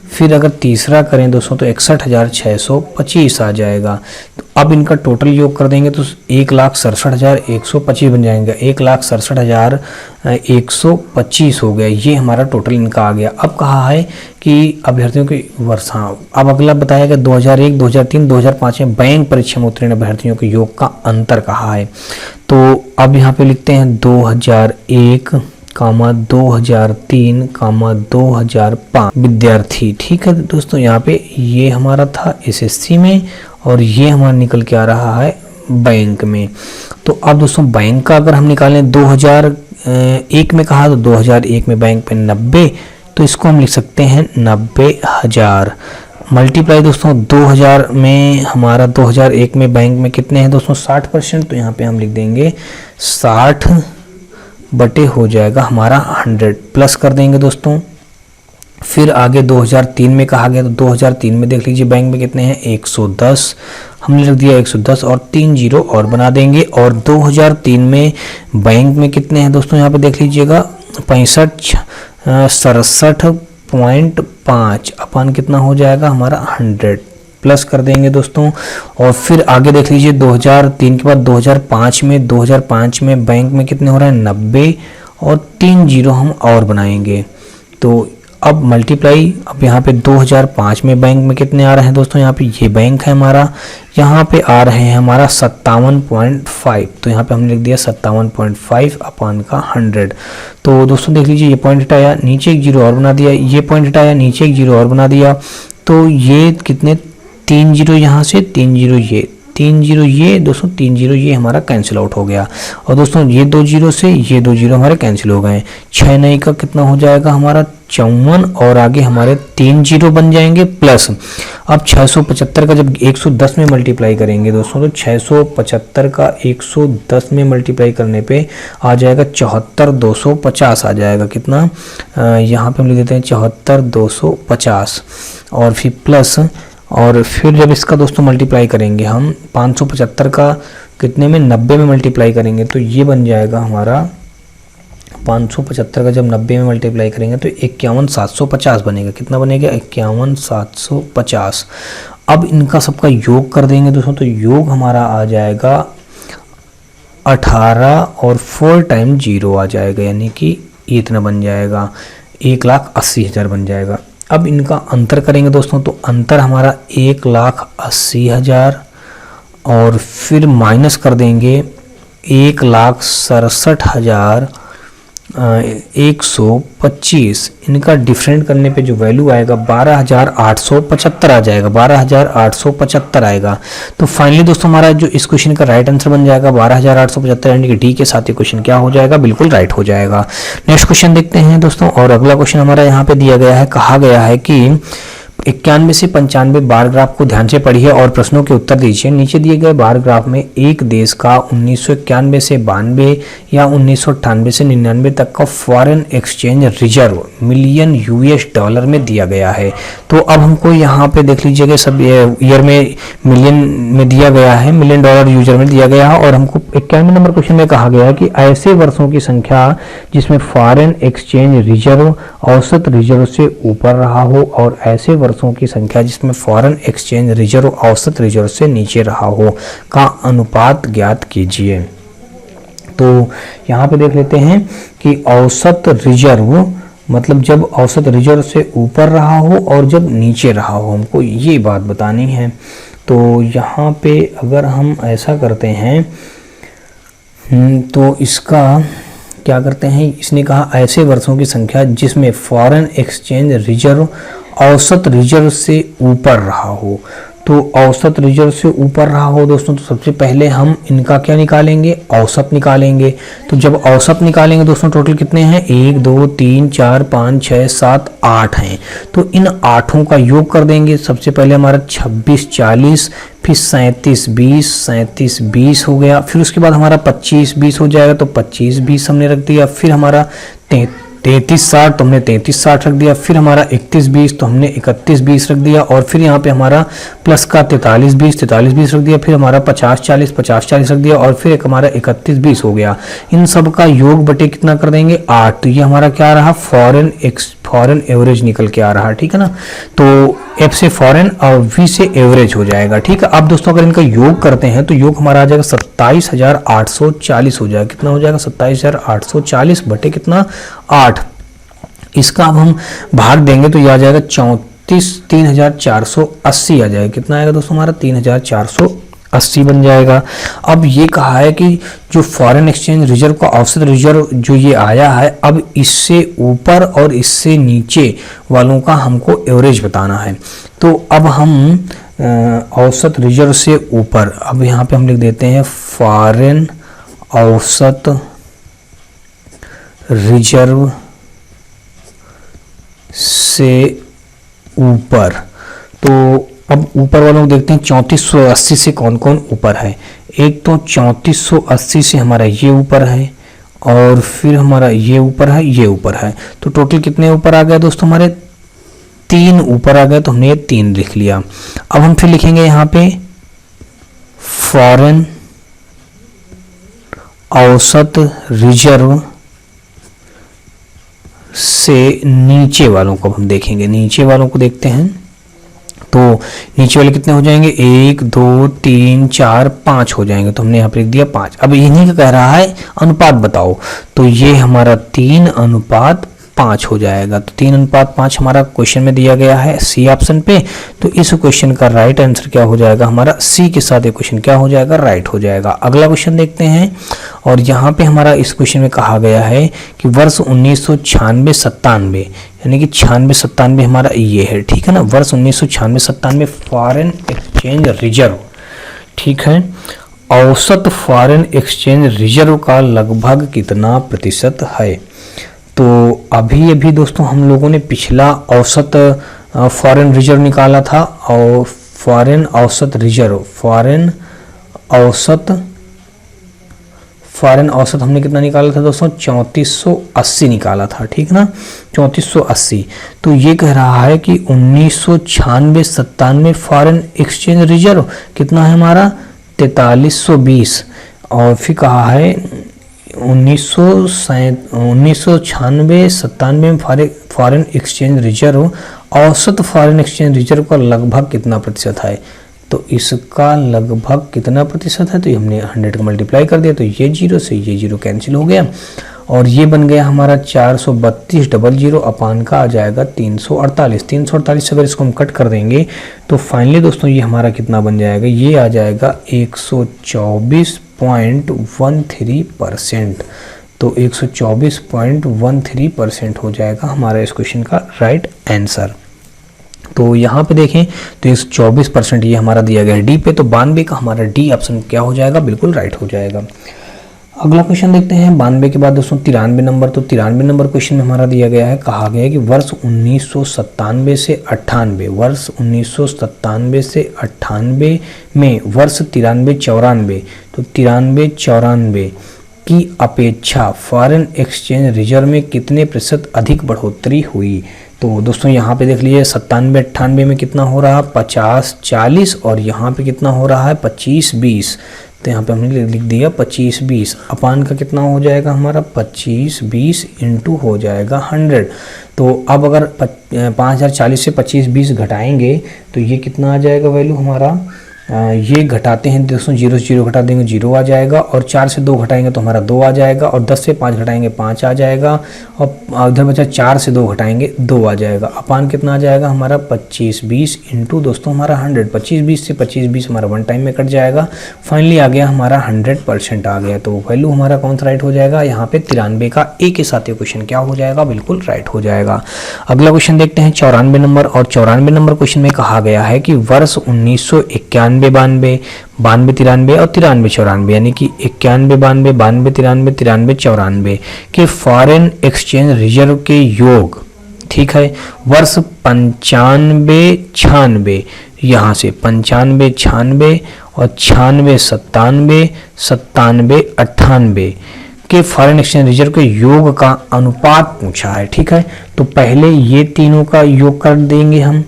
S1: फिर अगर तीसरा करें दोस्तों तो 61,625 आ जाएगा। तो अब इनका टोटल योग कर देंगे तो 1,67,125 बन जाएंगे। 1,67,125 हो गया, ये हमारा टोटल इनका आ गया। अब कहा है कि अभ्यर्थियों के वर्ष, हाँ अब अगला बताया गया 2001, 2003, 2005 में बैंक परीक्षा में उत्तीर्ण अभ्यर्थियों के योग का अंतर कहा है। तो अब यहाँ पे लिखते हैं 2001, 2003, 2005 विद्यार्थी। ठीक है दोस्तों, यहाँ पे ये हमारा था एसएससी में और ये हमारा निकल के आ रहा है बैंक में। तो अब दोस्तों बैंक का अगर हम निकालें 2001 में कहा तो 2001 में बैंक पे 90, तो इसको हम लिख सकते हैं 90,000 मल्टीप्लाई दोस्तों 2000 में हमारा 2001 में बैंक में कितने हैं दोस्तों 60%, तो यहाँ पे हम लिख देंगे 60 बटे हो जाएगा हमारा 100, प्लस कर देंगे दोस्तों। फिर आगे 2003 में कहा गया तो 2003 में देख लीजिए बैंक में कितने हैं 110, हमने रख दिया 110 और 3 जीरो और बना देंगे। और 2003 में बैंक में कितने हैं दोस्तों, यहाँ पे देख लीजिएगा 67.5 अपन कितना हो जाएगा हमारा 100, प्लस कर देंगे दोस्तों। और फिर आगे देख लीजिए 2003 के बाद 2005 में बैंक में कितने हो रहे हैं 90 और 3 जीरो हम और बनाएंगे। तो अब मल्टीप्लाई, अब यहाँ पे 2005 में बैंक में कितने आ रहे हैं दोस्तों, यहाँ पे ये बैंक है हमारा, यहाँ पे आ रहे हैं हमारा 57.5, तो यहाँ पे हमने लिख दिया 57.5 अपान का 100। तो दोस्तों देख लीजिए ये पॉइंट हटाया, नीचे एक जीरो और बना दिया, ये पॉइंट हटाया, नीचे एक जीरो और बना दिया। तो ये कितने 3 जीरो यहाँ से 3 जीरो ये 3 जीरो ये दोस्तों 3 जीरो ये हमारा कैंसिल आउट हो गया। और दोस्तों ये 2 जीरो से ये 2 जीरो हमारे कैंसिल हो गए। 6 नई का कितना हो जाएगा हमारा 54 और आगे हमारे 3 जीरो बन जाएंगे प्लस। अब 675 का जब 110 में मल्टीप्लाई करेंगे दोस्तों तो 675 का 110 में मल्टीप्लाई करने पे आ जाएगा 74,250 आ जाएगा। कितना यहाँ पे हम लिख देते हैं 74,250 और फिर प्लस। और फिर जब इसका दोस्तों मल्टीप्लाई करेंगे हम 575 का कितने में 90 में मल्टीप्लाई करेंगे तो ये बन जाएगा हमारा 575 का जब 90 में मल्टीप्लाई करेंगे तो 51,750 बनेगा। कितना बनेगा? 51,750। अब इनका सबका योग कर देंगे दोस्तों, तो योग हमारा आ जाएगा 18 और 4 टाइम 0 आ जाएगा, यानी कि ये इतना बन जाएगा, 1,80,000 बन जाएगा। अब इनका अंतर करेंगे दोस्तों, तो अंतर हमारा 1,80,000 और फिर माइनस कर देंगे 1,67,125। इनका डिफरेंट करने पे जो वैल्यू आएगा 12,875 आ जाएगा, 12,875 आएगा। तो फाइनली दोस्तों हमारा जो इस क्वेश्चन का राइट आंसर बन जाएगा 12,875, यानी कि डी के साथ ही क्वेश्चन क्या हो जाएगा? बिल्कुल राइट हो जाएगा। नेक्स्ट क्वेश्चन देखते हैं दोस्तों, और अगला क्वेश्चन हमारा यहाँ पे दिया गया है, कहा गया है कि 91 से 95 बार ग्राफ को ध्यान से पढ़िए और प्रश्नों के उत्तर दीजिए। नीचे दिए गए बार ग्राफ में एक देश का 1991 से 92 या 1998 से 99 तक का foreign exchange reserve million US dollar में दिया गया है। तो अब हमको यहाँ पे देख लीजिएगा, सब ईयर में मिलियन में दिया गया है, मिलियन डॉलर यूजर में दिया गया है। और हमको 91 नंबर क्वेश्चन में कहा गया है कि ऐसे वर्षों की संख्या जिसमें फॉरेन एक्सचेंज रिजर्व औसत रिजर्व से ऊपर रहा हो और ऐसे वर्षों की संख्या जिसमें फॉरेन एक्सचेंज रिजर्व औसत रिजर्व से नीचे रहा हो का अनुपात ज्ञात कीजिए। तो यहाँ पे देख लेते हैं कि औसत रिजर्व मतलब जब औसत रिजर्व से ऊपर रहा हो और जब नीचे रहा हो, हमको ये बात बतानी है। तो यहाँ पे अगर हम ऐसा करते हैं तो इसका क्या करते हैं, इसने कहा ऐसे वर्षों की संख्या जिसमें फॉरेन एक्सचेंज रिजर्व औसत रिजर्व से ऊपर रहा हो। तो औसत रिजर्व से ऊपर रहा हो दोस्तों, तो सबसे पहले हम इनका क्या निकालेंगे? औसत निकालेंगे। तो जब औसत निकालेंगे दोस्तों, टोटल कितने हैं? 1 2 3 4 5 6 7 8 हैं। तो इन आठों का योग कर देंगे। सबसे पहले हमारा 26 40, फिर 37 20, 37 20 हो गया। फिर उसके बाद हमारा 25 20 हो जाएगा, तो 25 20 हमने रख दिया। फिर हमारा 33 60 तो हमने 33 60 रख दिया। फिर हमारा 31 20 तो हमने 31 20 रख दिया। और फिर यहाँ पे हमारा प्लस का 43 20 रख दिया। फिर हमारा 50 40 रख दिया। और फिर एक हमारा 31 20 हो गया। इन सब का योग बटे कितना कर देंगे? 8। तो ये हमारा क्या रहा? फॉरेन एवरेज निकल के आ रहा, ठीक है ना। तो एफ से फॉरेन और वी से एवरेज हो जाएगा, ठीक है। अब दोस्तों अगर इनका योग करते हैं तो योग हमारा आ जाएगा 27,840 हो जाएगा। कितना हो जाएगा? 27,840 बटे कितना? 8। इसका अब हम भाग देंगे तो ये आ जाएगा 3,480 आ जाएगा। कितना आएगा दोस्तों? हमारा 3,480 बन जाएगा। अब ये कहा है कि जो फॉरेन एक्सचेंज रिजर्व का औसत रिजर्व जो ये आया है, अब इससे ऊपर और इससे नीचे वालों का हमको एवरेज बताना है। तो अब हम औसत रिजर्व से ऊपर, अब यहाँ पे हम लिख देते हैं फॉरेन औसत रिजर्व से ऊपर। तो अब ऊपर वालों को देखते हैं 3480 से कौन कौन ऊपर है। एक तो 3480 से हमारा ये ऊपर है, और फिर हमारा ये ऊपर है, ये ऊपर है। तो टोटल कितने ऊपर आ गए दोस्तों? हमारे 3 ऊपर आ गए। तो हमने ये 3 लिख लिया। अब हम फिर लिखेंगे यहाँ पे फॉरेन औसत रिजर्व से नीचे वालों को हम देखेंगे। नीचे वालों को देखते हैं तो नीचे वाले कितने हो जाएंगे? 1 2 3 4 5 हो जाएंगे। तो हमने यहाँ पे लिख दिया 5। अब इन्हीं का कह रहा है अनुपात बताओ, तो ये हमारा 3:5 हो जाएगा। तो 3:5 हमारा क्वेश्चन में दिया गया है सी ऑप्शन पे। तो इस क्वेश्चन का राइट आंसर क्या हो जाएगा? हमारा सी के साथ ये क्वेश्चन क्या हो जाएगा? राइट हो जाएगा। अगला क्वेश्चन देखते हैं, और यहाँ पे हमारा इस क्वेश्चन में कहा गया है कि वर्ष 1996-97 यानी कि 96-97 हमारा ये है, ठीक है ना। वर्ष 1996-97 फॉरेन एक्सचेंज रिजर्व, ठीक है। औसत फॉरेन एक्सचेंज रिजर्व का लगभग कितना प्रतिशत है? तो अभी दोस्तों हम लोगों ने पिछला औसत फॉरेन रिजर्व निकाला था, और फॉरेन औसत हमने कितना निकाला था दोस्तों? 3480 निकाला था, ठीक ना। 3480। तो ये कह रहा है कि 1996-97 फॉरेन एक्सचेंज रिजर्व कितना है हमारा? 4320। और फिर कहा है 1996-97 में फॉरेन एक्सचेंज रिजर्व, औसत फॉरेन एक्सचेंज रिजर्व का लगभग कितना प्रतिशत है? तो इसका लगभग कितना प्रतिशत है? तो ये हमने 100 का मल्टीप्लाई कर दिया, तो ये 0 से ये 0 कैंसिल हो गया और ये बन गया हमारा 432 अपान का आ जाएगा 348। 348 से अगर इसको हम कट कर देंगे तो फाइनली दोस्तों ये हमारा कितना बन जाएगा? ये आ जाएगा 124.13%। तो 124.13% हो जाएगा हमारा इस क्वेश्चन का राइट आंसर। तो यहाँ पे देखें तो इस 24% ये हमारा दिया गया है डी पे, तो 92 का हमारा डी ऑप्शन क्या हो जाएगा? बिल्कुल राइट हो जाएगा। अगला क्वेश्चन देखते हैं 92 के बाद दोस्तों 93 नंबर। तो 93 नंबर क्वेश्चन में हमारा दिया गया है, कहा गया है कि वर्ष 1997 से 98, वर्ष 1997 से 98 में वर्ष 93-94, तो 93-94 की अपेक्षा फॉरेन एक्सचेंज रिजर्व में कितने प्रतिशत अधिक बढ़ोतरी हुई? तो दोस्तों यहाँ पे देख लीजिए 97-98 में कितना हो रहा है? 50-40 और यहाँ पे कितना हो रहा है? 25-20। तो यहाँ पे हमने लिख दिया 25-20 अपान का कितना हो जाएगा हमारा? 25-20 इंटू हो जाएगा 100। तो अब अगर 5040 से 25-20 घटाएंगे तो ये कितना आ जाएगा वैल्यू हमारा? ये घटाते हैं दोस्तों, 0 से 0 घटा देंगे 0 आ जाएगा, और 4 से 2 घटाएंगे तो हमारा 2 आ जाएगा, और 10 से 5 घटाएंगे 5 आ जाएगा, और उधर बचा 4 से 2 घटाएंगे 2 आ जाएगा। अपान कितना आ जाएगा हमारा? 25-20 इंटू दोस्तों हमारा 100। 25-20 से 25-20 हमारा वन टाइम में कट जाएगा। फाइनली आ गया हमारा 100% आ गया। तो वैल्यू हमारा कौन सा राइट हो जाएगा? यहाँ पे 93 का ए के साथ ये क्वेश्चन क्या हो जाएगा? बिल्कुल राइट हो जाएगा। अगला क्वेश्चन देखते हैं 94 नंबर, और 94 नंबर क्वेश्चन में कहा गया है कि वर्ष 1991, 92, 93 और 93-94 यानी कि 91, 92, 93, 93-94 के फॉरेन एक्सचेंज रिजर्व के योग, ठीक है, वर्ष 95-96, यहाँ से 95-96 और 96-97, 97-98 के फॉरेन एक्सचेंज रिजर्व के योग का अनुपात पूछा है। ठीक है, तो पहले ये तीनों का योग कर देंगे हम,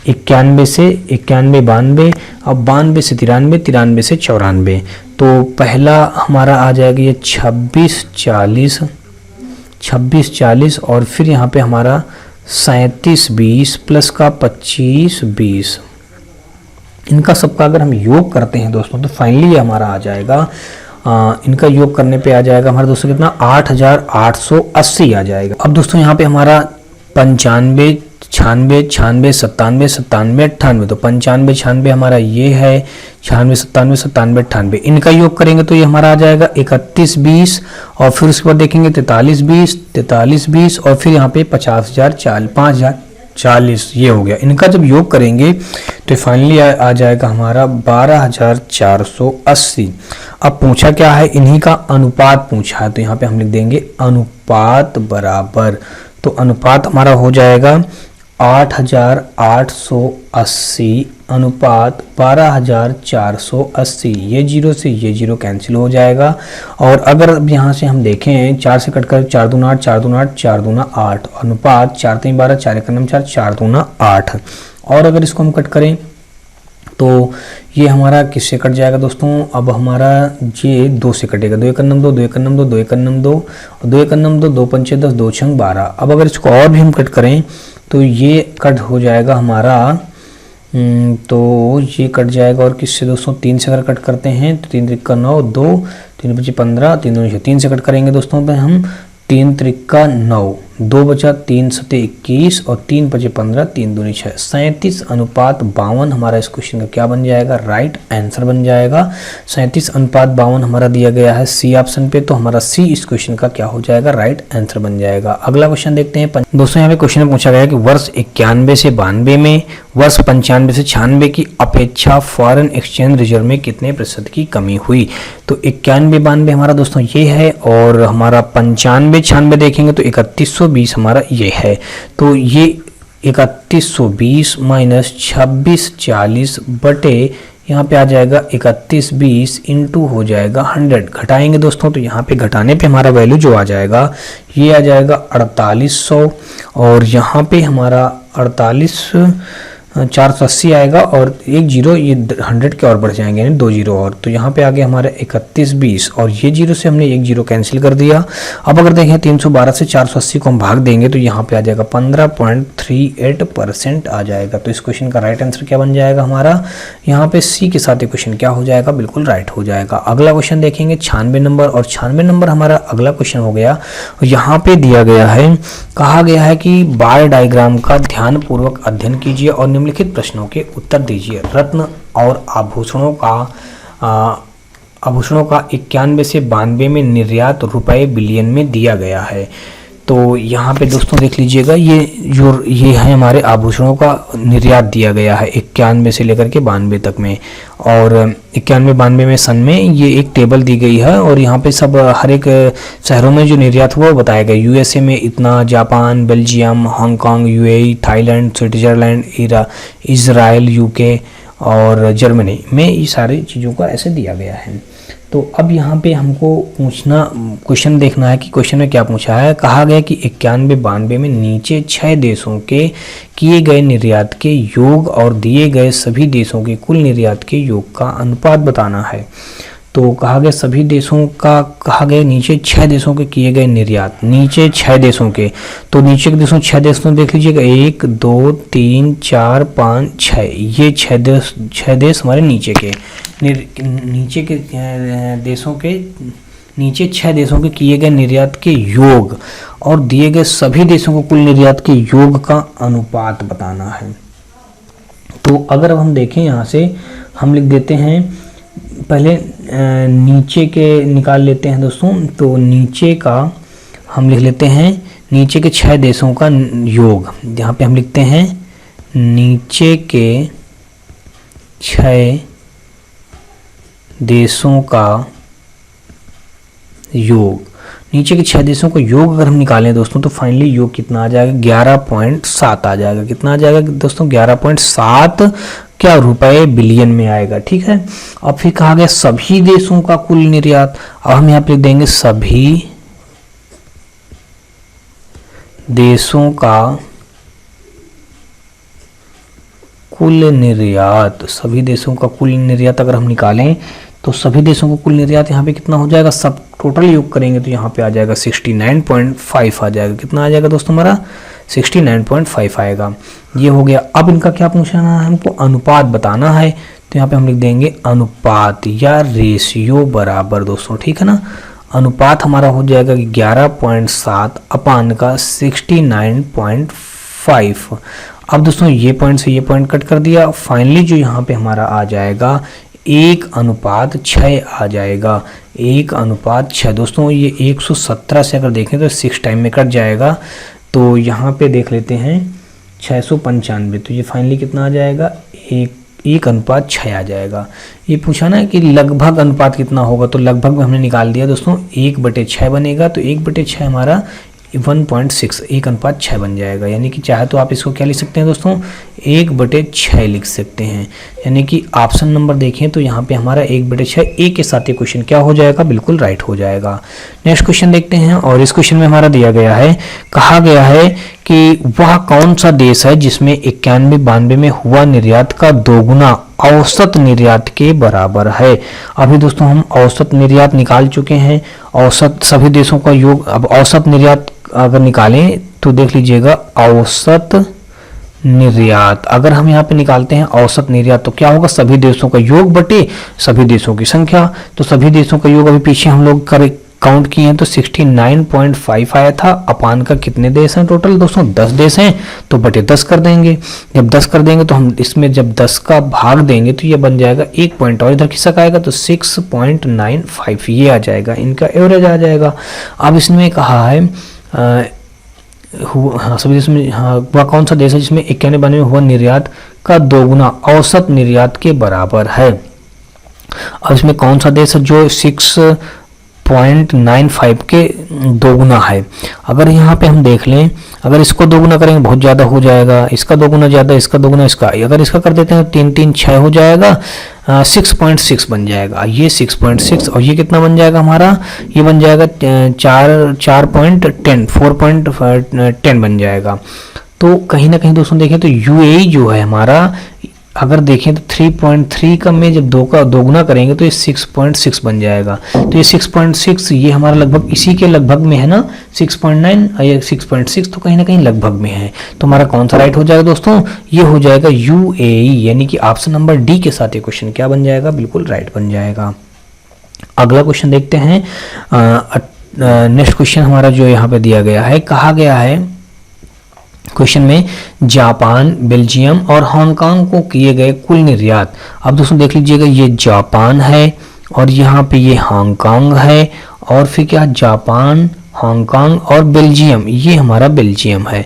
S1: 91 से 91, 92, अब 92 से 93, 93 से 94। तो पहला हमारा आ जाएगा ये 26-40 और फिर यहाँ पे हमारा 37-20 प्लस का 25-20, इनका सबका अगर हम योग करते हैं दोस्तों तो फाइनली ये हमारा आ जाएगा, इनका योग करने पे आ जाएगा हमारा दोस्तों कितना, 8880 आ जाएगा। अब दोस्तों यहाँ पे हमारा 95, 96, 96, 97, 97, 98, तो 95, 96 हमारा ये है, 96, 97, 97, 98, इनका योग करेंगे तो ये हमारा आ जाएगा 31-20 और फिर उसके बाद देखेंगे 43-20, 43-20 और फिर यहाँ पे 5040, ये हो गया। इनका जब योग करेंगे तो फाइनली आ जाएगा हमारा 12480। अब पूछा क्या है, इन्हीं का अनुपात पूछा है, तो यहाँ पे हम लिख देंगे अनुपात बराबर, तो अनुपात हमारा हो जाएगा 8880 अनुपात 12480। ये 0 से ये 0 कैंसिल हो जाएगा। और अगर अब यहाँ से हम देखें 4 से कट कर 4 दूना 8, 4 दूना 8, 4 दूना 8, अनुपात 4 3 12, 4 1 9 4, 4 दूना 8। और अगर इसको हम कट करें तो ये हमारा किससे कट जाएगा दोस्तों, अब हमारा ये 2 से कटेगा, 2 1 9 2, 2 1 9 2, 2 1 9 2, 2 1 9 2, 2 5 10, 2 6 12। अब अगर इसको और भी हम कट करें तो ये कट हो जाएगा हमारा, तो ये कट जाएगा और किससे दोस्तों, 3 से अगर कट करते हैं तो 3 3 9 2, 3 5 15, 3 2 6, 3 से कट करेंगे दोस्तों पे हम 3 3 9, 2 बचा 3 7 21 और 3 5 15, 3 2 6, 37 अनुपात 52 हमारा इस क्वेश्चन का क्या बन जाएगा, राइट आंसर बन जाएगा। 37 अनुपात 52 हमारा दिया गया है सी ऑप्शन पे, तो हमारा सी इस क्वेश्चन का क्या हो जाएगा, राइट आंसर बन जाएगा। अगला क्वेश्चन देखते हैं दोस्तों, यहाँ पे क्वेश्चन में पूछा गया है कि वर्ष 91 से 92 में वर्ष 95 से 96 की अपेक्षा फॉरेन एक्सचेंज रिजर्व में कितने प्रतिशत की कमी हुई। तो 91 92 हमारा दोस्तों ये है, और हमारा 95 96 देखेंगे तो 3120 हमारा ये है। तो ये 3120 माइनस 2640 बटे यहाँ पे आ जाएगा 3120 इंटू हो जाएगा 100। घटाएंगे दोस्तों तो यहाँ पे घटाने पे हमारा वैल्यू जो आ जाएगा ये आ जाएगा 4800, और यहाँ पे हमारा 48 480 आएगा और एक जीरो ये 100 के और बढ़ जाएंगे, यानी 2 जीरो और। तो यहाँ पे आ गया हमारा 3120 और ये जीरो से हमने एक जीरो कैंसिल कर दिया। अब अगर देखें 312 से 480 को हम भाग देंगे तो यहाँ पे आ जाएगा 15.38% आ जाएगा। तो इस क्वेश्चन का राइट आंसर क्या बन जाएगा हमारा, यहाँ पे सी के साथ ये क्वेश्चन क्या हो जाएगा, बिल्कुल राइट हो जाएगा। अगला क्वेश्चन देखेंगे 96 नंबर, और 96 नंबर हमारा अगला क्वेश्चन हो गया। यहाँ पे दिया गया है, कहा गया है कि बार डायग्राम का ध्यानपूर्वक अध्ययन कीजिए और निम्नलिखित प्रश्नों के उत्तर दीजिए। रत्न और आभूषणों का 91 से 92 में निर्यात रुपए बिलियन में दिया गया है। तो यहाँ पे दोस्तों देख लीजिएगा, ये है हमारे आभूषणों का निर्यात दिया गया है 91 से लेकर के 92 तक में, और 91-92 में सन में ये एक टेबल दी गई है और यहाँ पे सब हर एक शहरों में जो निर्यात हुआ वो बताया गया। यूएसए में इतना, Japan, Belgium, Hong Kong, UAE, Thailand, Switzerland, Israel, UK और जर्मनी में ये सारी चीज़ों का ऐसे दिया गया है। तो अब यहाँ पे हमको क्वेश्चन देखना है कि क्वेश्चन में क्या पूछा है। कहा गया कि 91-92 में नीचे 6 देशों के किए गए निर्यात के योग और दिए गए सभी देशों के कुल निर्यात के योग का अनुपात बताना है। तो कहा गया सभी देशों का, कहा गया नीचे 6 देशों के किए गए निर्यात, नीचे 6 देशों के, तो नीचे के देशों 6 देशों देख लीजिएगा, 1 2 3 4 5 6, ये 6 देश हमारे नीचे के देशों के नीचे 6 देशों के किए गए निर्यात के योग और दिए गए सभी देशों को कुल निर्यात के योग का अनुपात बताना है। तो अगर हम देखें यहाँ से हम लिख देते हैं, पहले नीचे के निकाल लेते हैं दोस्तों। तो नीचे का हम लिख लेते हैं, नीचे के 6 देशों का योग, यहाँ पे हम लिखते हैं नीचे के 6 देशों का योग। नीचे के 6 देशों का योग अगर हम निकालें दोस्तों तो फाइनली योग कितना आ जाएगा, 11.7 आ जाएगा। कितना आ जाएगा दोस्तों, 11.7 क्या रुपए बिलियन में आएगा, ठीक है। अब फिर कहा गया सभी देशों का कुल निर्यात, अब हम यहाँ पे देंगे सभी देशों का कुल निर्यात, सभी देशों का कुल निर्यात अगर हम निकालें तो सभी देशों को कुल निर्यात यहाँ पे कितना हो जाएगा, सब टोटल योग करेंगे तो यहाँ पे आ जाएगा 69.5 आ जाएगा। कितना आ जाएगा दोस्तों हमारा, 69.5 आएगा। ये हो गया। अब इनका क्या पूछना है हमको, अनुपात बताना है। तो यहाँ पे हम लिख देंगे अनुपात या रेशियो बराबर दोस्तों, ठीक है ना। अनुपात हमारा हो जाएगा 11.7 अपान का 69.5। अब दोस्तों ये पॉइंट से ये पॉइंट कट कर दिया, फाइनली जो यहाँ पे हमारा आ जाएगा 1:6 आ जाएगा, 1:6। दोस्तों ये 117 से अगर देखें तो 6 टाइम में कट जाएगा, तो यहाँ पे देख लेते हैं 695, तो ये फाइनली कितना आ जाएगा, 1:6 आ जाएगा। ये पूछा ना कि लगभग अनुपात कितना होगा, तो लगभग में हमने निकाल दिया दोस्तों, 1/6 बनेगा, तो 1/6 हमारा 1.6, 1:6 बन जाएगा। यानी कि चाहे तो आप इसको क्या लिख सकते हैं दोस्तों, 1/6 लिख सकते हैं। यानी कि ऑप्शन नंबर देखें तो यहाँ पे हमारा 1/6 ए के साथ ये क्वेश्चन क्या हो जाएगा, बिल्कुल राइट हो जाएगा। नेक्स्ट क्वेश्चन देखते हैं, और इस क्वेश्चन में हमारा दिया गया है, कहा गया है कि वह कौन सा देश है जिसमें 91-92 में हुआ निर्यात का दोगुना औसत निर्यात के बराबर है। अभी दोस्तों हम औसत निर्यात निकाल चुके हैं, औसत सभी देशों का योग। अब औसत निर्यात अगर निकालें तो देख लीजिएगा, औसत निर्यात अगर हम यहाँ पे निकालते हैं औसत निर्यात तो क्या होगा, सभी देशों का योग बटे सभी देशों की संख्या। तो सभी देशों का योग अभी पीछे हम लोग काउंट किए हैं तो 69.5 आया था। अपान का कितने देश हैं टोटल दोस्तों, 10 देश हैं, तो बटे 10 कर देंगे। जब 10 कर देंगे तो हम इसमें जब 10 का भाग देंगे तो ये बन जाएगा 1 पॉइंट और इधर खिसक आएगा तो 6.95 ये आ जाएगा, इनका एवरेज आ जाएगा। अब इसमें कहा है हाँ सभी देश में, हाँ वह कौन सा देश है जिसमें 91-92 में हुआ निर्यात का दोगुना औसत निर्यात के बराबर है। अब इसमें कौन सा देश है जो 6.95 के दोगुना है। अगर यहाँ पे हम देख लें, अगर इसको दोगुना करेंगे बहुत ज़्यादा हो जाएगा, इसका दोगुना ज़्यादा, इसका दोगुना इसका, अगर इसका कर देते हैं 3-3-6 हो जाएगा, 6.6 बन जाएगा, ये 6.6 और ये कितना बन जाएगा हमारा, ये बन जाएगा 4.10 4.10 बन जाएगा। तो कहीं ना कहीं दोस्तों देखें तो यूएई जो है हमारा, अगर देखें तो 3.3 का में जब 2 का दोगुना करेंगे तो ये 6.6 बन जाएगा। तो ये 6.6 ये हमारा लगभग इसी के लगभग में है ना, 6.9 या 6.6, तो कहीं ना कहीं लगभग में है। तो हमारा कौन सा राइट हो जाएगा दोस्तों, ये हो जाएगा यूएई, यानी कि ऑप्शन नंबर डी के साथ ये क्वेश्चन क्या बन जाएगा, बिल्कुल राइट बन जाएगा। अगला क्वेश्चन देखते हैं। नेक्स्ट क्वेश्चन हमारा जो यहाँ पे दिया गया है, कहा गया है क्वेश्चन में जापान, बेल्जियम और हांगकांग को किए गए कुल निर्यात। अब दोस्तों देख लीजिएगा, ये जापान है और यहाँ पे ये हांगकांग है, और फिर क्या, जापान, हांगकांग और बेल्जियम, ये हमारा बेल्जियम है।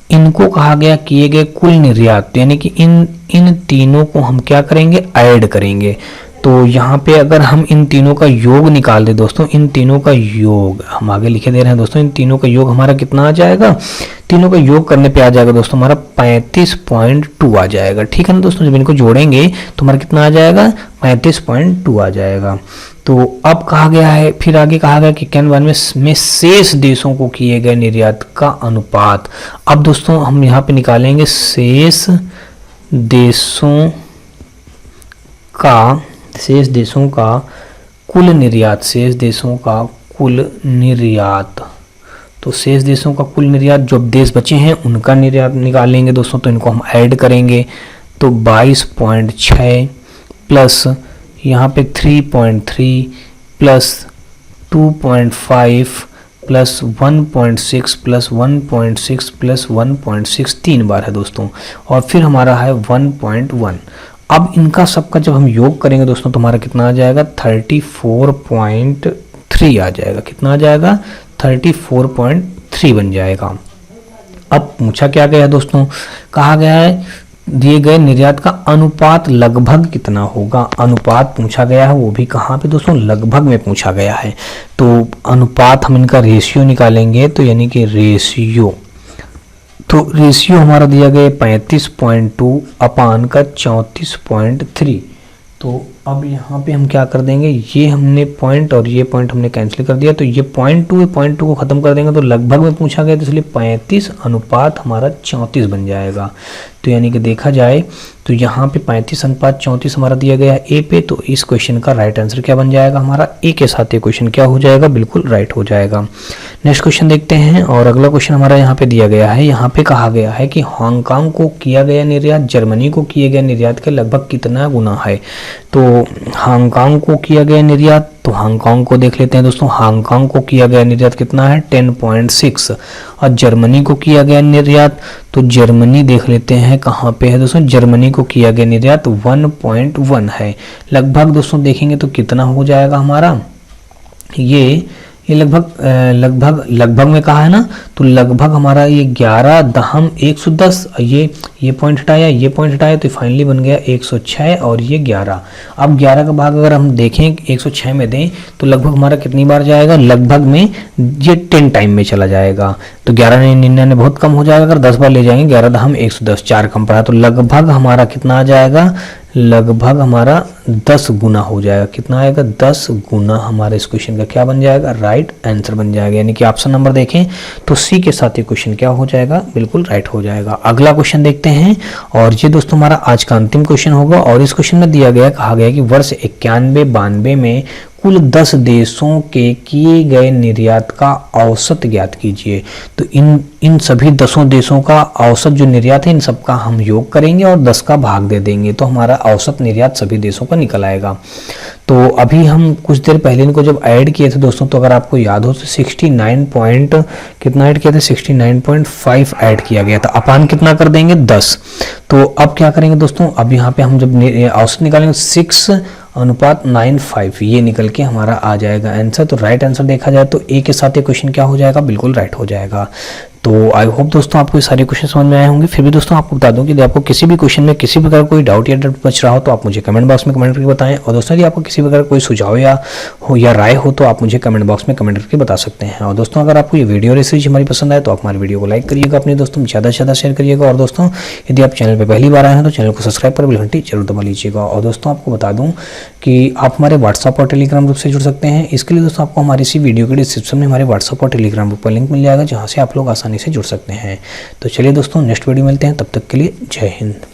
S1: इनको कहा गया किए गए कुल निर्यात, यानी कि इन तीनों को हम क्या करेंगे, ऐड करेंगे। तो यहाँ पे अगर हम इन तीनों का योग निकाल दे दोस्तों, इन तीनों का योग हम आगे लिखे दे रहे हैं दोस्तों, इन तीनों का योग हमारा कितना आ जाएगा, तीनों का योग करने पे आ जाएगा दोस्तों हमारा 35.2 आ जाएगा। ठीक है ना दोस्तों, जब इनको जोड़ेंगे तो हमारा कितना आ जाएगा, 35.2 आ जाएगा। तो अब कहा गया है, फिर आगे कहा गया कि कैन वन में शेष देशों को किए गए निर्यात का अनुपात। अब दोस्तों हम यहाँ पे निकालेंगे शेष देशों का कुल निर्यात, शेष देशों का कुल निर्यात। तो शेष देशों का कुल निर्यात, जो देश बचे हैं उनका निर्यात निकालेंगे दोस्तों, तो इनको हम ऐड करेंगे। तो 22.6 प्लस यहाँ पे 3.3 प्लस 2.5 प्लस 1.6 प्लस 1.6 प्लस 1.6 3 बार है दोस्तों, और फिर हमारा है 1.1। अब इनका सबका जब हम योग करेंगे दोस्तों तो हमारा कितना आ जाएगा, 34.3 आ जाएगा। कितना आ जाएगा, 34.3 बन जाएगा। अब पूछा क्या गया दोस्तों, कहा गया है दिए गए निर्यात का अनुपात लगभग कितना होगा। अनुपात पूछा गया है, वो भी कहाँ पे दोस्तों, लगभग में पूछा गया है। तो अनुपात हम इनका रेशियो निकालेंगे, तो यानी कि रेशियो, तो रेशियो हमारा दिया गया 35.2 अपान का 34.3। तो अब यहाँ पे हम क्या कर देंगे, ये हमने पॉइंट और ये पॉइंट हमने कैंसिल कर दिया, तो ये 0.2 को ख़त्म कर देंगे, तो लगभग में पूछा गया, तो इसलिए 35 अनुपात हमारा 34 बन जाएगा। तो यानी कि देखा जाए तो यहाँ पे 35 अनुपात 34 हमारा दिया गया है ए पे। तो इस क्वेश्चन का राइट आंसर क्या बन जाएगा, हमारा ए के साथ ये क्वेश्चन क्या हो जाएगा, बिल्कुल राइट हो जाएगा। नेक्स्ट क्वेश्चन देखते हैं, और अगला क्वेश्चन हमारा यहाँ पे दिया गया है। यहाँ पे कहा गया है कि हांगकांग को किया गया निर्यात जर्मनी को किए गए निर्यात के लगभग कितना गुना है। तो हांगकांग को किया गया निर्यात, तो हांगकांग को देख लेते हैं दोस्तों, हांगकांग को किया गया निर्यात कितना है, 10.6। और जर्मनी को किया गया निर्यात, तो जर्मनी देख लेते हैं कहाँ पे है दोस्तों, जर्मनी को किया गया निर्यात 1.1 है। लगभग दोस्तों देखेंगे तो कितना हो जाएगा हमारा, ये लगभग में कहा है ना, तो लगभग हमारा ये 11.110, ये पॉइंट हटाया, ये पॉइंट हटाया, तो फाइनली बन गया 106 और ये 11। अब 11 का भाग अगर हम देखें 106 में दें तो लगभग हमारा कितनी बार जाएगा, लगभग में ये 10 टाइम में चला जाएगा। तो 11 बहुत कम हो जाएगा, अगर 10 बार ले जाएंगे 11 110, 4 कम पड़ा, तो लगभग हमारा कितना आ जाएगा, लगभग हमारा 10 गुना हो जाएगा। कितना आएगा, 10 गुना हमारा इस क्वेश्चन का क्या बन जाएगा, राइट आंसर बन जाएगा। यानी कि ऑप्शन नंबर देखें तो सी के साथ ये क्वेश्चन क्या हो जाएगा, बिल्कुल राइट हो जाएगा। अगला क्वेश्चन देखते हैं, और ये दोस्तों हमारा आज का अंतिम क्वेश्चन होगा। और इस क्वेश्चन में दिया गया, कहा गया कि वर्ष 91-92 में कुल 10 देशों के किए गए निर्यात का औसत ज्ञात कीजिए। तो इन सभी 10 देशों का औसत जो निर्यात है, इन सबका हम योग करेंगे और 10 का भाग दे देंगे, तो हमारा औसत निर्यात सभी देशों का निकल आएगा। तो अभी हम कुछ देर पहले इनको जब ऐड किए थे दोस्तों, तो अगर आपको याद हो तो 69 कितना ऐड किया था, 69.5 ऐड किया गया था, अपान कितना कर देंगे, 10। तो अब क्या करेंगे दोस्तों, अब यहाँ पे हम जब औसत निकालेंगे 6:95, ये निकल के हमारा आ जाएगा आंसर। तो राइट आंसर देखा जाए तो ए के साथ ये क्वेश्चन क्या हो जाएगा, बिल्कुल राइट हो जाएगा। तो आई होप दोस्तों आपको ये सारे क्वेश्चन समझ में आए होंगे। फिर भी दोस्तों आपको बता दूं कि यदि आपको किसी भी क्वेश्चन में किसी प्रकार कोई डाउट या डाउट बच रहा हो तो आप मुझे कमेंट बॉक्स में कमेंट करके बताएं। और दोस्तों यदि आपको किसी प्रकार कोई सुझाव या राय हो तो आप मुझे कमेंट बॉक्स में कमेंट करके बता सकते हैं। और दोस्तों अगर आपको ये वीडियो रेसिपी हमारी पसंद आए तो आप हमारी वीडियो को लाइक करिएगा, अपने दोस्तों में ज़्यादा से ज़्यादा शेयर करिएगा। और दोस्तों यदि आप चैनल पर पहली बार आए हैं तो चैनल को सब्सक्राइब कर बेल घंटी जरूर दबा लीजिएगा। और दोस्तों आपको बता दूं कि आप हमारे व्हाट्सअप और टेलीग्राम ग्रुप से जुड़ सकते हैं। इसके लिए दोस्तों आपको हमारी इसी वीडियो के डिस्क्रिप्शन में हमारे व्हाट्सअप और टेलीग्राम ग्रुप पर लिंक मिल जाएगा, जहाँ से आप लोग आसानी आसानी से जुड़ सकते हैं। तो चलिए दोस्तों, नेक्स्ट वीडियो मिलते हैं, तब तक के लिए जय हिंद।